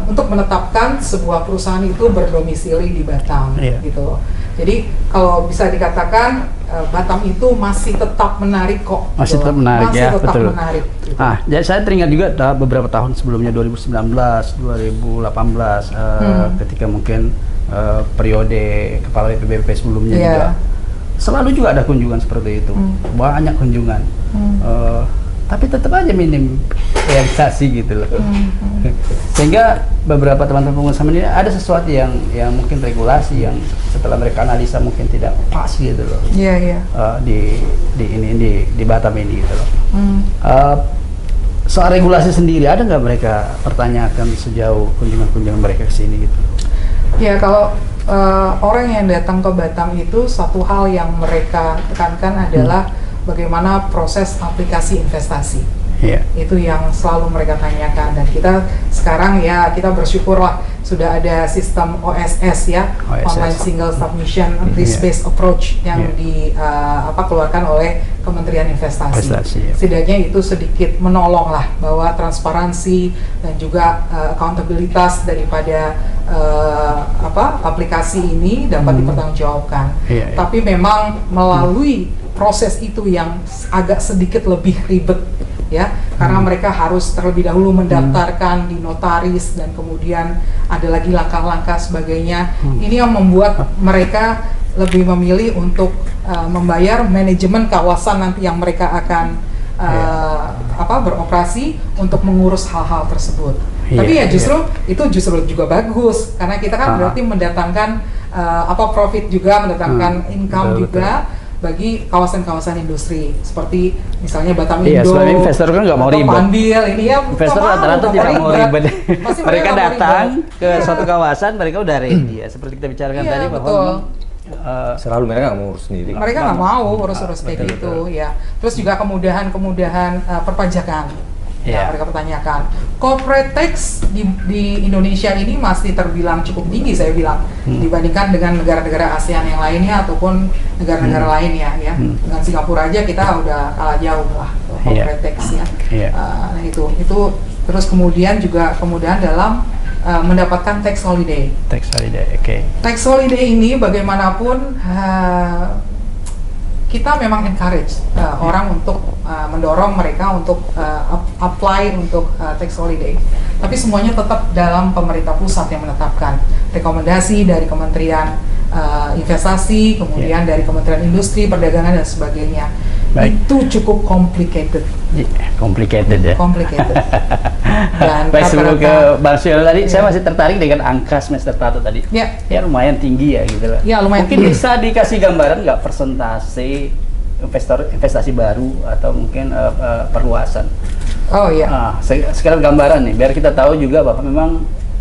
untuk menetapkan sebuah perusahaan itu berdomisili di Batam, gitu loh. Jadi kalau bisa dikatakan Batam itu masih tetap menarik kok. Masih tetap menarik, masih tetap betul. Menarik, gitu. Jadi saya teringat juga beberapa tahun sebelumnya 2019, 2018 ketika mungkin periode kepala BPP sebelumnya juga selalu juga ada kunjungan seperti itu, banyak kunjungan. Tapi tetap aja minim realisasi gitu loh. Sehingga beberapa teman-teman pengusaha ini ada sesuatu yang mungkin regulasi yang setelah mereka analisa mungkin tidak pas gitu loh. Di Batam ini gitu loh. Soal regulasi sendiri ada nggak mereka pertanyakan sejauh kunjungan mereka ke sini gitu? Ya kalau orang yang datang ke Batam itu satu hal yang mereka tekankan adalah bagaimana proses aplikasi investasi. Itu yang selalu mereka tanyakan, dan kita sekarang ya kita bersyukurlah sudah ada sistem OSS ya, Online Single Submission Risk Based Approach yang dikeluarkan oleh Kementerian Investasi. Setidaknya itu sedikit menolong lah bahwa transparansi dan juga accountabilitas daripada aplikasi ini dapat dipertanggungjawabkan. Tapi memang melalui proses itu yang agak sedikit lebih ribet ya, karena mereka harus terlebih dahulu mendaftarkan di notaris dan kemudian ada lagi langkah-langkah sebagainya. Ini yang membuat mereka lebih memilih untuk membayar manajemen kawasan nanti yang mereka akan beroperasi untuk mengurus hal-hal tersebut. Tapi ya justru itu juga bagus karena kita kan berarti mendatangkan profit juga, mendatangkan income juga bagi kawasan-kawasan industri seperti misalnya Batam Indo. Iya, investor kan nggak mau ribet. Pandil ini ya. Investor rata-rata tidak mau ribet. Mereka datang ke suatu kawasan, mereka udah ready ya. Seperti kita bicarakan tadi bahwa selalu mereka nggak mau urus sendiri. Mereka nggak mau urus-urus kayak gitu ya. Terus juga kemudahan perpajakan. Mereka pertanyakan. Corporate tax di Indonesia ini masih terbilang cukup tinggi, saya bilang, dibandingkan dengan negara-negara ASEAN yang lainnya ataupun negara-negara lainnya ya. Dengan Singapura aja kita udah kalah jauh lah corporate tax-nya. Nah itu terus kemudian juga kemudahan dalam mendapatkan tax holiday. Tax holiday ini bagaimanapun kita memang encourage orang untuk mendorong mereka untuk apply untuk tax holiday. Tapi semuanya tetap dalam pemerintah pusat yang menetapkan. Rekomendasi dari Kementerian Investasi, kemudian dari Kementerian Industri, Perdagangan dan sebagainya. Itu cukup complicated. Complicated. Dan baik, sebelum ke Bang Syul tadi, saya masih tertarik dengan angka semester 1 tadi. Ya lumayan tinggi ya gitu loh. Lumayan mungkin tinggi. Bisa dikasih gambaran nggak persentase investasi baru atau mungkin perluasan? Sekarang gambaran nih, biar kita tahu juga bahwa memang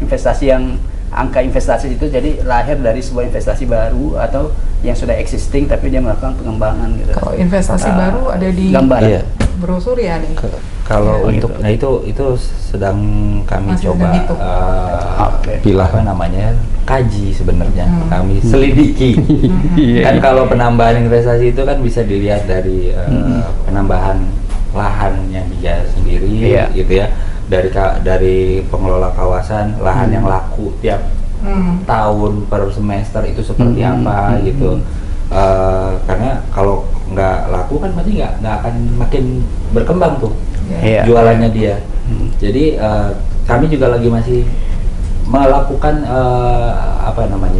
investasi yang angka investasi itu jadi lahir dari sebuah investasi baru atau yang sudah existing tapi dia melakukan pengembangan gitu. Kalau investasi baru ada di brosur ya nih. Kalau untuk itu sedang kami coba pilah kaji sebenarnya, kami selidiki. Kan kalau penambahan investasi itu kan bisa dilihat dari penambahan lahannya dia sendiri, gitu ya. Dari pengelola kawasan, lahan yang laku tiap tahun per semester itu seperti apa gitu. Karena kalau nggak laku kan pasti nggak akan makin berkembang tuh jualannya dia. Jadi kami juga lagi masih melakukan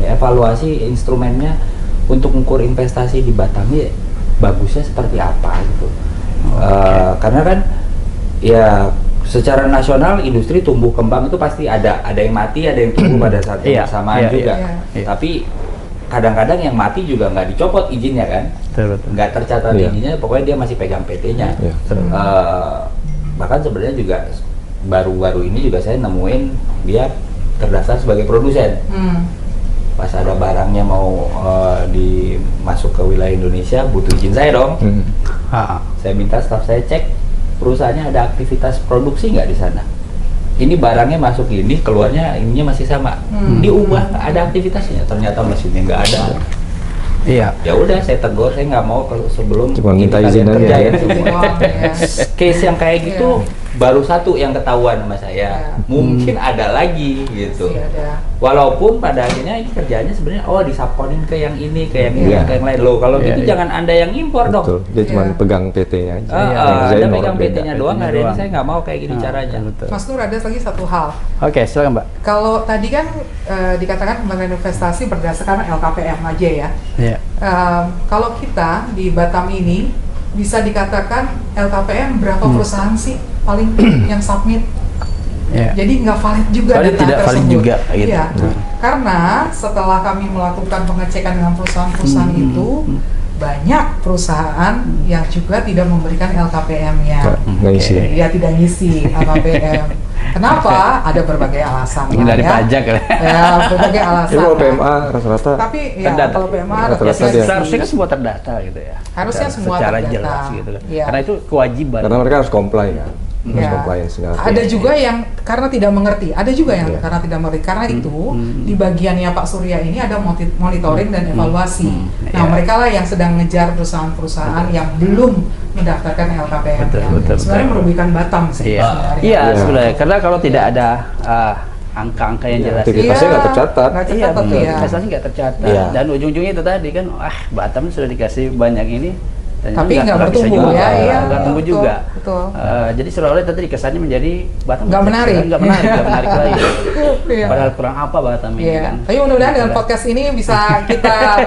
evaluasi instrumennya untuk mengukur investasi di Batam ya bagusnya seperti apa gitu. Karena kan ya secara nasional industri tumbuh kembang itu pasti ada yang mati, ada yang tumbuh pada saat yang bersamaan juga. Tapi kadang-kadang yang mati juga nggak dicopot izinnya kan, nggak tercatat izinnya, pokoknya dia masih pegang PT-nya. Bahkan sebenarnya juga baru-baru ini juga saya nemuin dia terdaftar sebagai produsen. Pas ada barangnya mau dimasuk ke wilayah Indonesia, butuh izin saya dong. Saya minta staf saya cek perusahaannya ada aktivitas produksi nggak di sana. Ini barangnya masuk ini, keluarnya ininya masih sama. Diubah ada aktivitasnya, ternyata mesinnya nggak ada. Iya. Ya udah saya tegur, saya nggak mau kalau sebelum cuma minta izin aja. Case yang kayak gitu baru satu yang ketahuan sama saya. Mungkin ada lagi gitu. Walaupun pada akhirnya ini kerjanya sebenarnya disubkonin ke yang ini, ke yang ini, ke yang lain. Loh kalau gitu jangan Anda yang impor dong. Betul. Dia cuma pegang PT-nya aja. Anda pegang PT-nya doang, hari ini saya nggak mau kayak gini caranya. Mas Nur, ada lagi satu hal. Oke, silakan Mbak. Kalau tadi kan dikatakan Kementerian Investasi berdasarkan LKPM aja ya. Kalau kita di Batam ini bisa dikatakan LKPM berapa perusahaan sih paling yang submit? Jadi nggak valid juga data tidak tersebut. valid juga gitu. Iya. Karena setelah kami melakukan pengecekan dengan perusahaan-perusahaan itu banyak perusahaan yang juga tidak memberikan LKPM-nya. Dia tidak ngisi LKPM. Kenapa? Ada berbagai alasan. Dari pajak ya. Berbagai alasan. Kalau PMA rata-rata. Tapi ya kalau PMA rata-rata seharusnya kan semua terdata gitu ya. Harusnya semua secara terdata. jelas gitu kan. Karena itu kewajiban. Karena mereka harus comply kan. Ada juga yang karena tidak mengerti, ada juga yang karena tidak mengerti. Karena itu di bagiannya Pak Surya ini ada monitoring dan evaluasi. Nah mereka lah yang sedang ngejar perusahaan-perusahaan yang belum mendaftarkan LKPM. Sebenarnya merugikan Batam sih. Iya sebenarnya, karena kalau tidak ada angka-angka yang jelas, aktivitasnya nggak tercatat. Investasi nggak tercatat. Dan ujung-ujungnya itu tadi kan, Batam sudah dikasih banyak ini. Tapi nggak bertumbuh nggak tumbuh juga. Jadi seolah-olah tadi kesannya menjadi Batam nggak menarik lagi. Padahal kurang apa Batam ini kan. Tapi mudah-mudahan dengan podcast ini bisa kita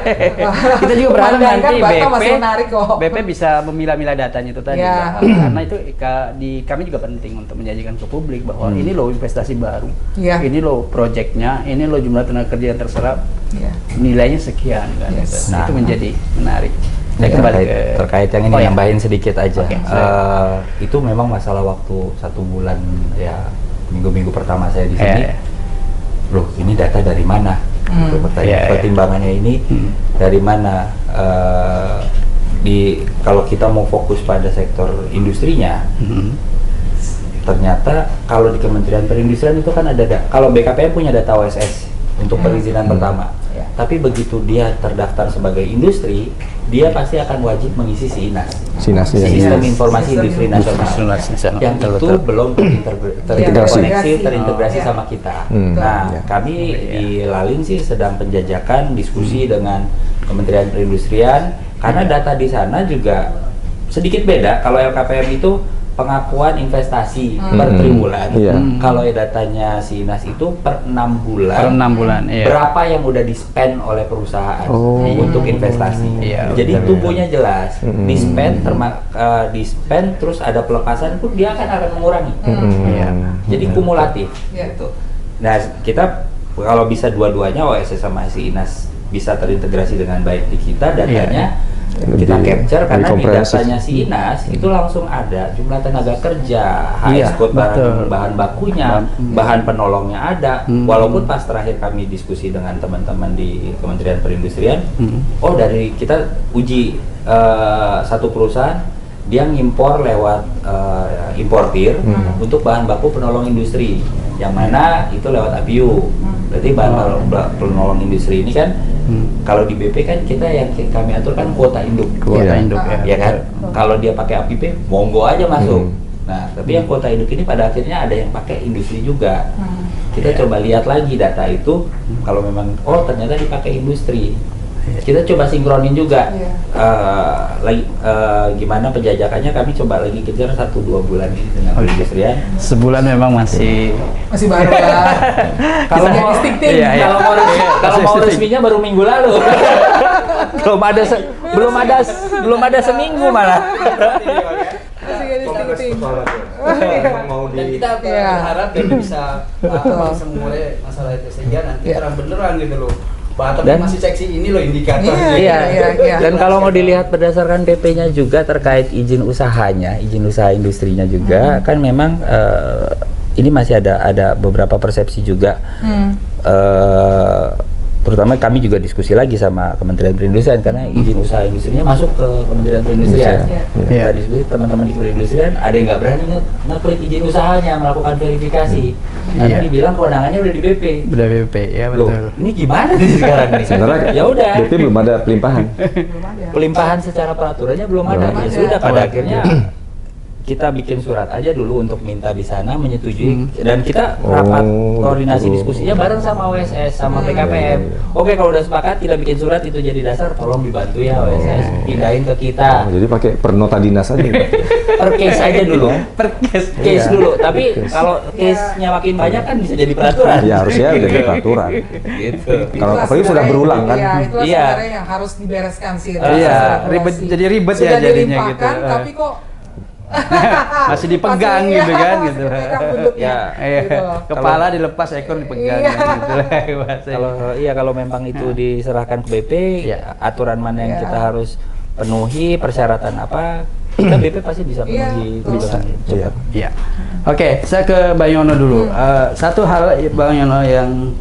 juga berharap nanti Batam masih menarik kok. BP bisa memilah-milah datanya itu tadi. Karena itu kami juga penting untuk menjanjikan ke publik bahwa ini loh investasi baru, ini loh proyeknya, ini loh jumlah tenaga kerja yang terserap, nilainya sekian kan. Itu menjadi menarik. Saya kembali terkait yang ini nambahin sedikit aja. Itu memang masalah waktu 1 bulan ya, minggu-minggu pertama saya di sini. Loh, ini data dari mana? Pertimbangannya ini dari mana? Kalau kita mau fokus pada sektor industrinya, ternyata kalau di Kementerian Perindustrian itu kan ada kalau BKPM punya data OSS untuk perizinan pertama. Tapi begitu dia terdaftar sebagai industri, dia pasti akan wajib mengisi SINAS, Sistem Informasi Industri Nasional, yang itu belum terintegrasi sama kita. Nah, kami di Lalin sih sedang penjajakan diskusi dengan Kementerian Perindustrian, karena data di sana juga sedikit beda. Kalau LKPM itu pengakuan investasi per triwulan. Kalau datanya SINAS itu per 6 bulan. Berapa yang udah di-spend oleh perusahaan untuk investasi. Jadi tumbuhnya jelas. Di-spend terus ada pelepasan pun dia akan mengurangi. Jadi kumulatif gitu. Nah, kita kalau bisa dua-duanya OSS sama SINAS bisa terintegrasi dengan baik di kita, datanya kita capture, karena di datanya SINAS itu langsung ada jumlah tenaga kerja, code bahan bakunya, bahan penolongnya ada. Walaupun pas terakhir kami diskusi dengan teman-teman di Kementerian Perindustrian, dari kita uji satu perusahaan dia ngimpor lewat importir untuk bahan baku penolong industri, yang mana itu lewat APU, Berarti bahan penolong industri ini kan kalau di BP kan kita yang kami atur kan kuota induk. Kuota induk ya kan. Kalau dia pakai APP, monggo aja masuk. Nah, tapi yang kuota induk ini pada akhirnya ada yang pakai industri juga. Kita coba lihat lagi data itu, kalau memang ternyata dipakai industri. Kita coba sinkronin juga gimana penjajakannya, kami coba lagi kejar 1-2 bulan ini dengan perindustrian. Sebulan memang masih baru lah. Kalau mau kalau mau resminya baru minggu lalu. belum ada seminggu malah. Dan kita berharap ini bisa mengurai masalah itu sehingga nanti terang beneran gitu loh. Batam masih seksi ini loh indikatornya. Iya. Dan kalau mau dilihat berdasarkan PP-nya juga terkait izin usahanya, izin usaha industrinya juga kan memang ini masih ada beberapa persepsi juga. Terutama kami juga diskusi lagi sama Kementerian Perindustrian karena izin usaha industrinya masuk ke Kementerian Perindustrian. Kita diskusi teman-teman di Perindustrian, ada yang nggak berani ngeklik izin usahanya, melakukan verifikasi. Karena dibilang kewenangannya udah di BP. Udah BP, ya betul. Loh, ini gimana nih sekarang nih? Sebenarnya ya udah. BP belum ada pelimpahan. Pelimpahan secara peraturannya belum ada. Ya sudah, pada akhirnya kita bikin surat aja dulu untuk minta di sana menyetujui, dan kita rapat koordinasi diskusinya bareng sama OSS sama PKPM. Oke, kalau udah sepakat kita bikin surat, itu jadi dasar, tolong dibantu ya OSS pindahin ke kita. Jadi pakai per nota dinas aja. Per case aja dulu. Per case dulu. Tapi kalau case-nya makin banyak kan bisa jadi peraturan. Ya harusnya jadi peraturan. Gitu. Kalau apalagi sudah berulang kan. Iya, sebenarnya yang harus dibereskan sih. Iya, jadi ribet ya jadinya gitu. Tapi kok masih dipegang gitu kan gitu. Kepala dilepas, ekor dipegang gitu. Kalau memang itu diserahkan ke BP, aturan mana yang kita harus penuhi, persyaratan apa, kita BP pasti bisa penuhi bisa cepat. Iya. Oke, saya ke Bang Yono dulu. Satu hal Bang Yono yang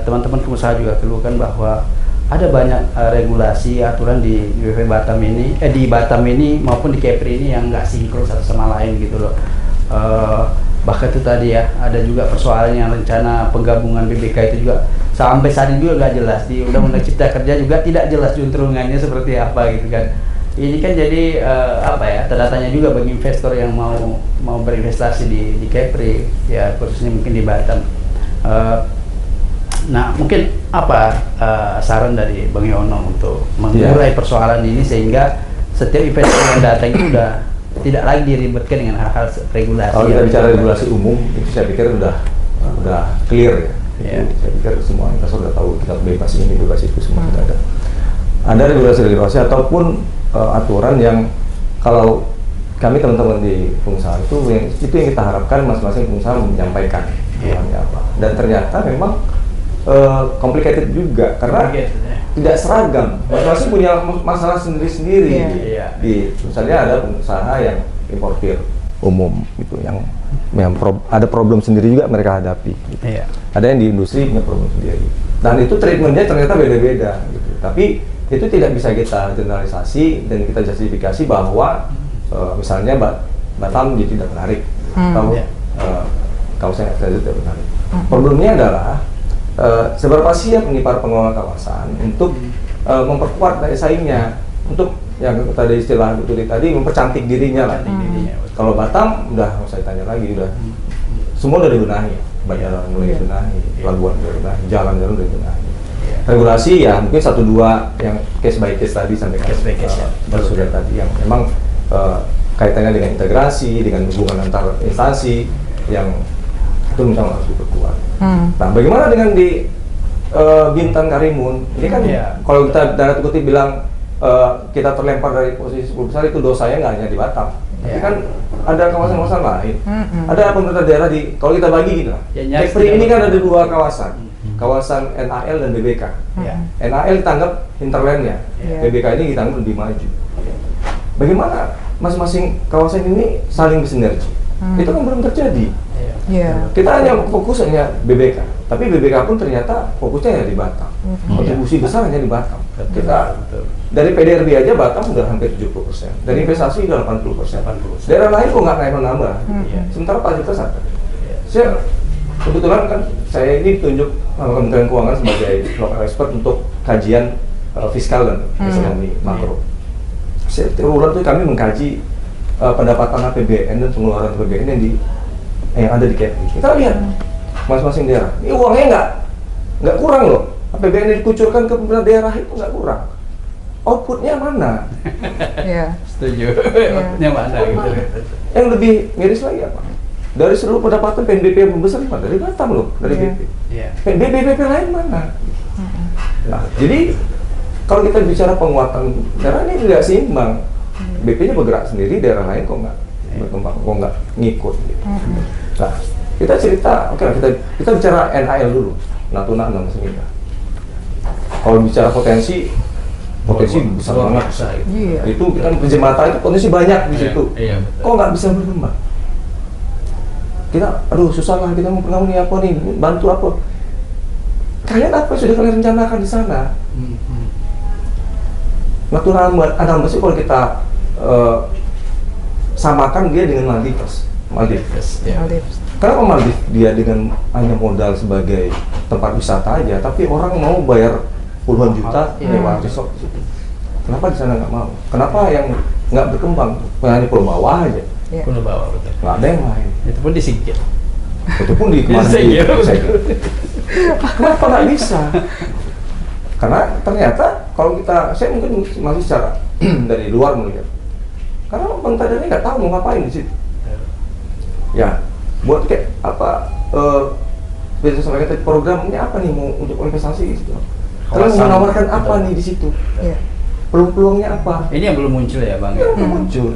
teman-teman pengusaha juga keluhkan bahwa ada banyak regulasi aturan di BP Batam ini, di Batam ini maupun di Kepri ini yang nggak sinkron satu sama lain gitu loh. Bahkan itu tadi ya, ada juga persoalan yang rencana penggabungan BBK itu juga sampai saat ini juga nggak jelas, di Undang-Undang Cipta Kerja juga tidak jelas juntrungannya seperti apa gitu kan. Ini kan jadi tanda tanya juga bagi investor yang mau berinvestasi di Kepri, ya khususnya mungkin di Batam. Nah, mungkin apa saran dari Bang Yono untuk mengurai persoalan ini sehingga setiap investor yang datang itu udah tidak lagi diribetkan dengan hal-hal regulasi. Kalau kita bicara regulasi umum, itu saya pikir udah clear ya. Saya pikir semua investor sudah tahu kita bebas ini, bebas itu, semua sudah ada. Ada regulasi-regulasi ataupun aturan yang kalau kami teman-teman di pengusaha itu yang kita harapkan masing-masing pengusaha menyampaikan apa. Dan ternyata memang complicated juga karena tidak seragam, masing-masing punya masalah sendiri-sendiri. Misalnya ada pengusaha yang importir umum gitu, yang ada problem sendiri juga mereka hadapi. Gitu. Ada yang di industri punya problem sendiri, dan itu treatmentnya ternyata beda-beda. Gitu. Tapi itu tidak bisa kita generalisasi dan kita justifikasi bahwa misalnya Batam jadi tidak menarik, atau kawasan ekstasi tidak menarik. Problemnya adalah seberapa siap nih para pengelola kawasan untuk memperkuat daya saingnya, untuk yang tadi istilah Bu Tuti tadi mempercantik dirinya lah. Kalau Batam udah nggak usah tanya lagi, udah semua udah dibenahi, bandara mulai dibenahi, pelabuhan udah dibenahi, jalan-jalan udah dibenahi. Regulasi ya mungkin 1-2 yang case by case tadi sampai case by case sudah tadi yang memang kaitannya dengan integrasi, dengan hubungan antar instansi yang itu memang harus diperkuat. Nah, bagaimana dengan di Bintan Karimun? Ini kan kalau kita darat kutip bilang kita terlempar dari posisi 10 besar, itu dosanya nggak hanya di Batam. Tapi kan ada kawasan-kawasan lain. Ada pemerintah daerah kalau kita bagi gitu lah. Kepri ini kan ada 2 kawasan. Kawasan NAL dan BBK. NAL ditanggap hinterlandnya, BBK ini ditanggap lebih maju. Bagaimana masing-masing kawasan ini saling bersinergi? Itu kan belum terjadi. Kita hanya fokusnya BBK, tapi BBK pun ternyata fokusnya di Batam. Kontribusi besar hanya di Batam. Kita dari PDRB aja Batam sudah hampir 70%, dari investasi sudah 80%. Daerah lain kok nggak naik menambah. Sementara fasilitas ada. kebetulan kan saya ini ditunjuk sama Kementerian Keuangan sebagai local expert untuk kajian fiskal dan ekonomi makro. Setiap bulan tuh kami mengkaji pendapatan APBN dan pengeluaran APBN yang ada di KPI. Kita lihat masing-masing daerah. Ini uangnya nggak kurang loh. APBN yang dikucurkan ke pemerintah daerah itu nggak kurang. Outputnya mana? Iya. Setuju. Outputnya mana gitu. Yang lebih miris lagi apa? Dari seluruh pendapatan PNBP yang besar mana? Dari Batam loh, dari BP. Iya. BPP lain mana? Nah, jadi kalau kita bicara penguatan daerah ini tidak seimbang. BP-nya bergerak sendiri, daerah lain kok nggak berkembang, kok nggak ngikut. Gitu. Nah, kita cerita, oke lah, kita bicara NHL dulu, Natuna 6 Semida. Kalau bicara potensi besar banget. Iya. Itu kita Jembatan itu potensi banyak di situ. Iya. Kok nggak bisa berkembang? Kita, aduh susah lah, kita mau nih apa nih, bantu apa? Kalian apa sudah kalian rencanakan di sana? Natuna Anambas itu kalau kita samakan dia dengan Maldives. Kenapa Maldives dia dengan hanya modal sebagai tempat wisata aja, tapi orang mau bayar puluhan juta lewat resort di situ. Kenapa di sana nggak mau? Kenapa yang nggak berkembang? Hanya pulau bawah aja. Pulau bawah betul. Nggak ada yang lain. Itu pun disingkir. Itu pun di kemana Kenapa nggak bisa? Karena ternyata kalau saya mungkin masih secara dari luar melihat. Karena pemerintah daerah nggak tahu mau ngapain di situ. Ya, buat kayak apa? Biasa sampaikan tadi programnya apa nih mau untuk investasi di situ? Kalian menawarkan apa nih di situ? Peluang-peluangnya apa? Ini yang belum muncul ya Bang? Belum muncul.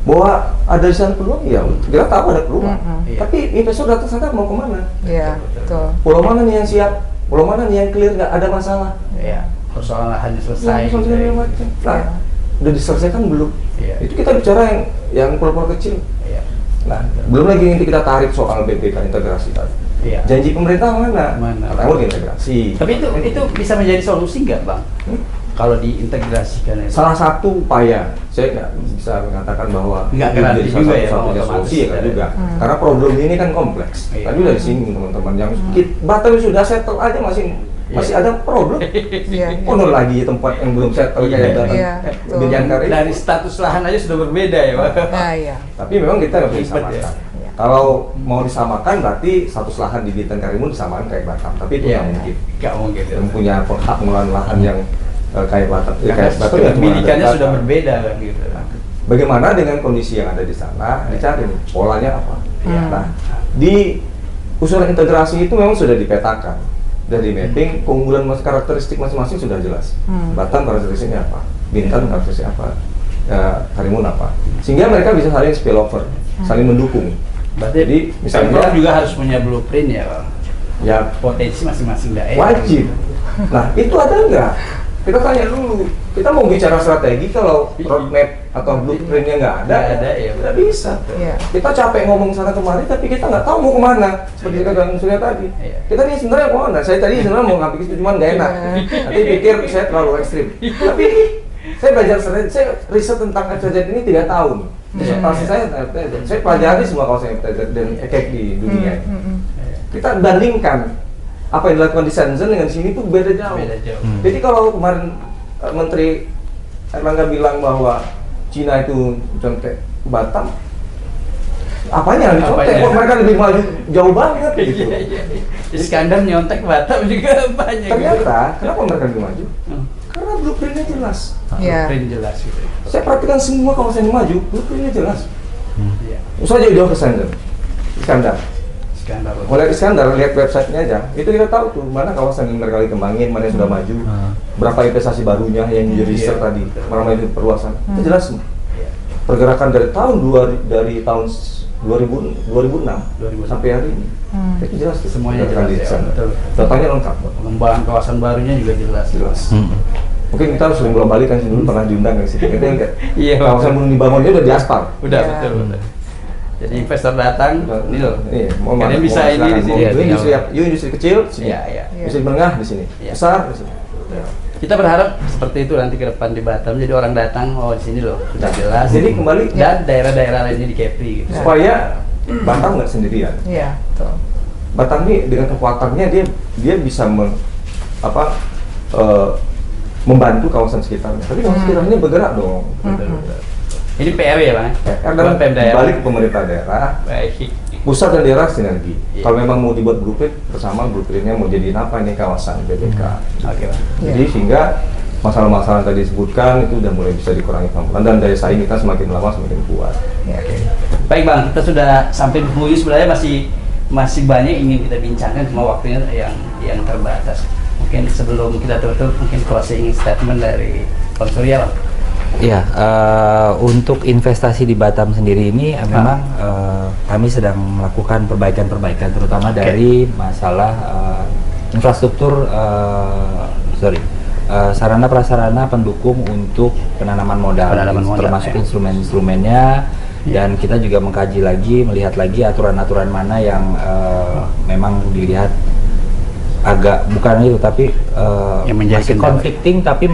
Bahwa ada di sana peluang, ya kita tahu ada peluang. Tapi investor datang sana mau kemana? Iya, betul. Pulau mana nih yang siap? Pulau mana nih yang clear nggak ada masalah? Iya. Persoalan lahannya selesai. Nah, udah diselesaikan belum? Iya. Itu kita bicara yang pulau-pulau kecil. Iya. Nah, belum lagi nanti kita tarik soal BPK integrasi tadi. Iya. Janji pemerintah mana? Katanya integrasi. Tapi itu bisa menjadi solusi nggak Bang? Kalau diintegrasikan itu? Salah satu upaya, saya nggak bisa mengatakan bahwa nggak itu garanti jadi juga ya, satu-satunya solusi ya nggak juga. Karena problem ini kan kompleks. Iya. Tadi udah disinggung teman-teman yang Batam sudah settle aja masih ada problem. Penuh lagi tempat yang belum settle kayak betul. Dari status lahan aja sudah berbeda ya Pak. Nah, iya. Tapi memang kita nggak bisa samakan. Kalau mau disamakan berarti status lahan di Bintan Karimun disamakan kayak Batam. Tapi itu nggak mungkin. Nggak mungkin. Yang punya hak pengelolaan lahan yang kayak Batam, pendidikannya sudah berbeda kan gitu. Bagaimana dengan kondisi yang ada di sana? Dicari nih, polanya apa? Nah, di usulan integrasi itu memang sudah dipetakan, sudah di mapping, keunggulan karakteristik masing-masing sudah jelas. Batam karakteristiknya apa? Bintan karakteristik apa? Karimun apa? Sehingga mereka bisa saling spillover, saling mendukung. Berarti jadi misalnya juga harus punya blueprint ya Bang? Ya potensi masing-masing daerah. Wajib. Nah, itu ada nggak? Kita tanya dulu, kita mau bicara strategi kalau roadmap atau blueprintnya nggak ada, ya nggak bisa. Kita capek ngomong sana kemari, tapi kita nggak tahu mau kemana. Seperti kata Surya tadi, kita nih sebenarnya mau kemana? Saya tadi sebenarnya mau ngambil itu cuma nggak enak. Nanti pikir saya terlalu ekstrim. Tapi saya belajar, saya riset tentang FTZ ini 3 tahun. Disertasi saya pelajari semua kawasan FTZ dan EKEK di dunia. Kita bandingkan apa yang dilakukan di Shenzhen dengan sini tuh beda jauh. Jadi kalau kemarin Menteri Erlangga bilang bahwa Cina itu contek Batam, apanya yang dicontek? Kok mereka lebih maju jauh banget gitu. Iskandar nyontek Batam juga banyak. Ternyata kenapa mereka lebih maju? Karena blueprintnya jelas. Blueprint jelas gitu. Saya perhatikan semua kawasan yang maju, blueprintnya jelas. Usah jauh-jauh ke Shenzhen, Iskandar. Mulai Iskandar, lihat websitenya aja, itu kita tahu tuh mana kawasan yang mereka lagi kembangin, mana yang sudah maju, berapa investasi barunya yang jadi riset tadi, mana itu perluasan, itu jelas semua. Pergerakan dari tahun 2006 sampai hari ini, itu jelas tuh. Semuanya jelas ya, betul. Datanya lengkap. Pengembangan kawasan barunya juga jelas. Mungkin kita harus sering bolak-balik kan, dulu pernah diundang ke situ. Kita lihat, kawasan belum dibangunnya udah diaspal. Udah, betul. Jadi investor datang, ini loh. Kalian bisa ini di sini. Industri kecil, sini. Industri menengah di sini. Besar di sini. Kita berharap seperti itu nanti ke depan di Batam. Jadi orang datang, oh di sini loh, sudah jelas. Jadi kembali dan daerah-daerah lainnya di Kepri gitu. Supaya Batam nggak sendirian. Iya, betul. Batam ini dengan kekuatannya dia bisa membantu kawasan sekitarnya. Tapi kawasan sekitarnya bergerak dong. Ini PR ya Bang? PR dan balik ke pemerintah daerah. Baik. Pusat dan daerah sinergi. Iya. Kalau memang mau dibuat blueprint bersama, blueprintnya mau jadiin apa ini kawasan BBK. Oke Bang. Jadi sehingga masalah-masalah yang tadi disebutkan itu udah mulai bisa dikurangi pelan-pelan dan daya saing kita semakin lama semakin kuat. Oke. Baik Bang, kita sudah sampai di penghujung, sebenarnya masih banyak ingin kita bincangkan, cuma waktunya yang terbatas. Mungkin sebelum kita tutup, mungkin closing statement dari Bang Surya Bang. Ya, untuk investasi di Batam sendiri ini memang kami sedang melakukan perbaikan-perbaikan, terutama dari masalah infrastruktur, sarana prasarana pendukung untuk penanaman modal, termasuk instrumen-instrumennya, dan kita juga mengkaji lagi, melihat lagi aturan-aturan mana yang memang dilihat agak bukan itu, tapi yang menjadi masih conflicting, tapi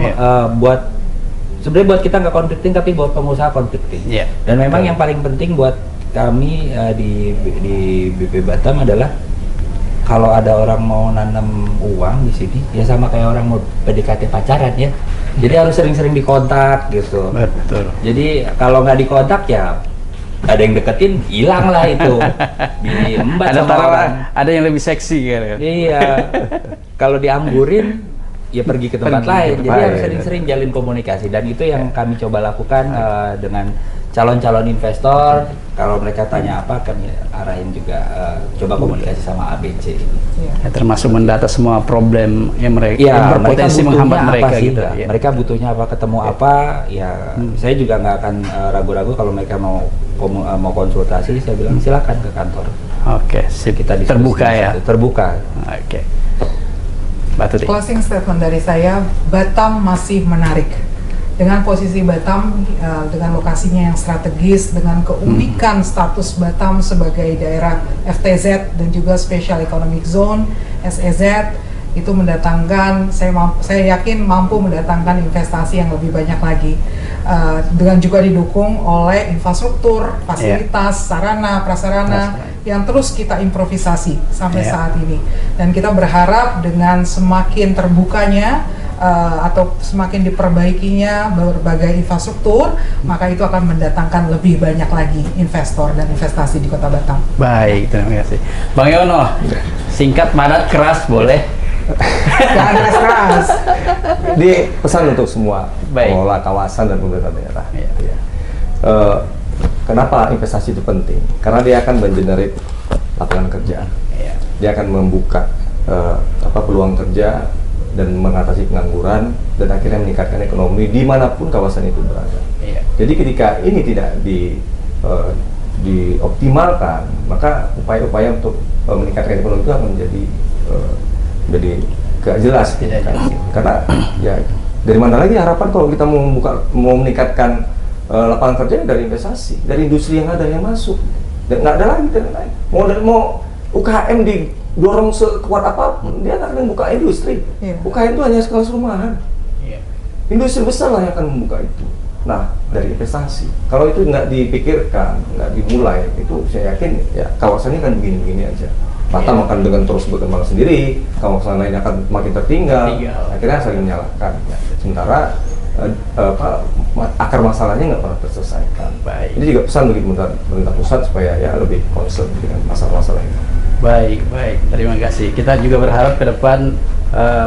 sebenarnya buat kita nggak conflicting, tapi buat pengusaha conflicting. Yeah. Dan memang yang paling penting buat kami di BP Batam adalah kalau ada orang mau nanam uang di sini, ya sama kayak orang mau PDKT pacaran ya. Jadi harus sering-sering dikontak gitu. Betul. Jadi kalau nggak dikontak ya ada yang deketin, hilang lah itu. Diembat sama orang. Ada yang lebih seksi kan ya. Iya. Kalau dianggurin ya pergi ke tempat lain. Jadi harus sering-sering jalin komunikasi, dan itu yang kami coba lakukan dengan calon-calon investor. Kalau mereka tanya apa, kami arahin juga coba komunikasi sama ABC. Ya, termasuk mendata semua problem yang mereka Ya, yang berpotensi menghambat mereka apa sih, gitu. ya. Mereka butuhnya apa, ketemu apa, ya saya juga nggak akan ragu-ragu kalau mereka mau konsultasi, saya bilang silakan ke kantor. Oke, sip. Kita diskusi Terbuka ya. Terbuka. Oke. Mbak Tuti. Closing statement dari saya, Batam masih menarik. Dengan posisi Batam, dengan lokasinya yang strategis, dengan keunikan status Batam sebagai daerah FTZ dan juga Special Economic Zone (SEZ), itu mendatangkan, saya yakin mampu mendatangkan investasi yang lebih banyak lagi, dengan juga didukung oleh infrastruktur, fasilitas, sarana, prasarana yang terus kita improvisasi sampai saat ini. Dan kita berharap dengan semakin terbukanya atau semakin diperbaikinya berbagai infrastruktur, maka itu akan mendatangkan lebih banyak lagi investor dan investasi di Kota Batam. Baik, terima kasih. Bang Yono, singkat, padat, keras boleh. Jangan keras-keras. Di pesan untuk semua pengelola kawasan dan pemerintah daerah. Kenapa investasi itu penting? Karena dia akan mengenerate lapangan kerja. Dia akan membuka peluang kerja dan mengatasi pengangguran, dan akhirnya meningkatkan ekonomi dimanapun kawasan itu berada. Jadi ketika ini tidak dioptimalkan, maka upaya-upaya untuk meningkatkan ekonomi itu akan menjadi gak jelas. Karena ya dari mana lagi harapan kalau kita mau meningkatkan lapangan kerja dari investasi, dari industri yang ada yang masuk, dan nggak ada lagi mau UKM didorong sekuat apapun, dia nggak akan membuka industri. UKM itu hanya sekelas rumahan. Industri besar lah yang akan membuka itu. Nah, dari investasi, kalau itu nggak dipikirkan, nggak dimulai, itu saya yakin ya kawasannya kan begini-begini aja. Batam akan dengan terus berkembang sendiri, kawasan lain akan makin tertinggal, akhirnya saling menyalahkan. Sementara akar masalahnya nggak pernah terselesaikan. Ini juga pesan bagi pemerintah pusat supaya ya lebih concern dengan masalah-masalah ini. Baik, Terima kasih. Kita juga berharap ke depan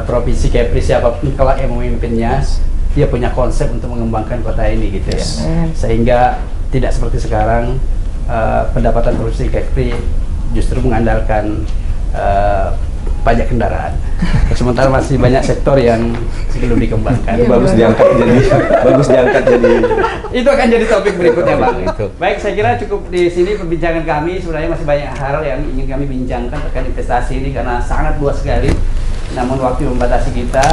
provinsi Kepri siapapun kalau yang memimpinnya, dia punya konsep untuk mengembangkan kota ini gitu ya. Sehingga tidak seperti sekarang pendapatan provinsi Kepri justru mengandalkan pajak kendaraan. Sementara masih banyak sektor yang belum dikembangkan. Bagus diangkat jadi Itu akan jadi topik berikutnya, Bang. Baik, saya kira cukup di sini perbincangan kami. Sebenarnya masih banyak hal yang ingin kami bincangkan terkait investasi ini karena sangat luas sekali. Namun waktu membatasi kita.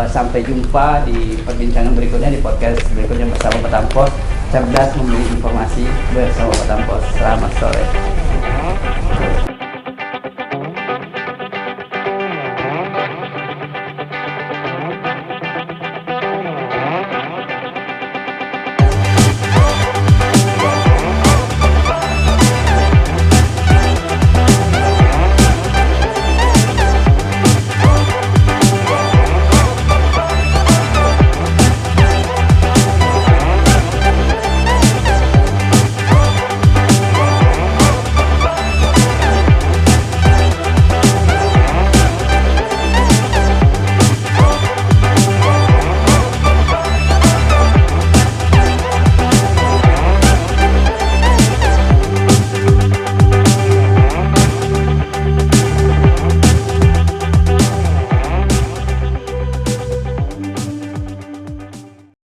Sampai jumpa di perbincangan berikutnya, di podcast berikutnya bersama Batam Pos. Cerdas memberi informasi bersama Batam Pos. Selamat sore.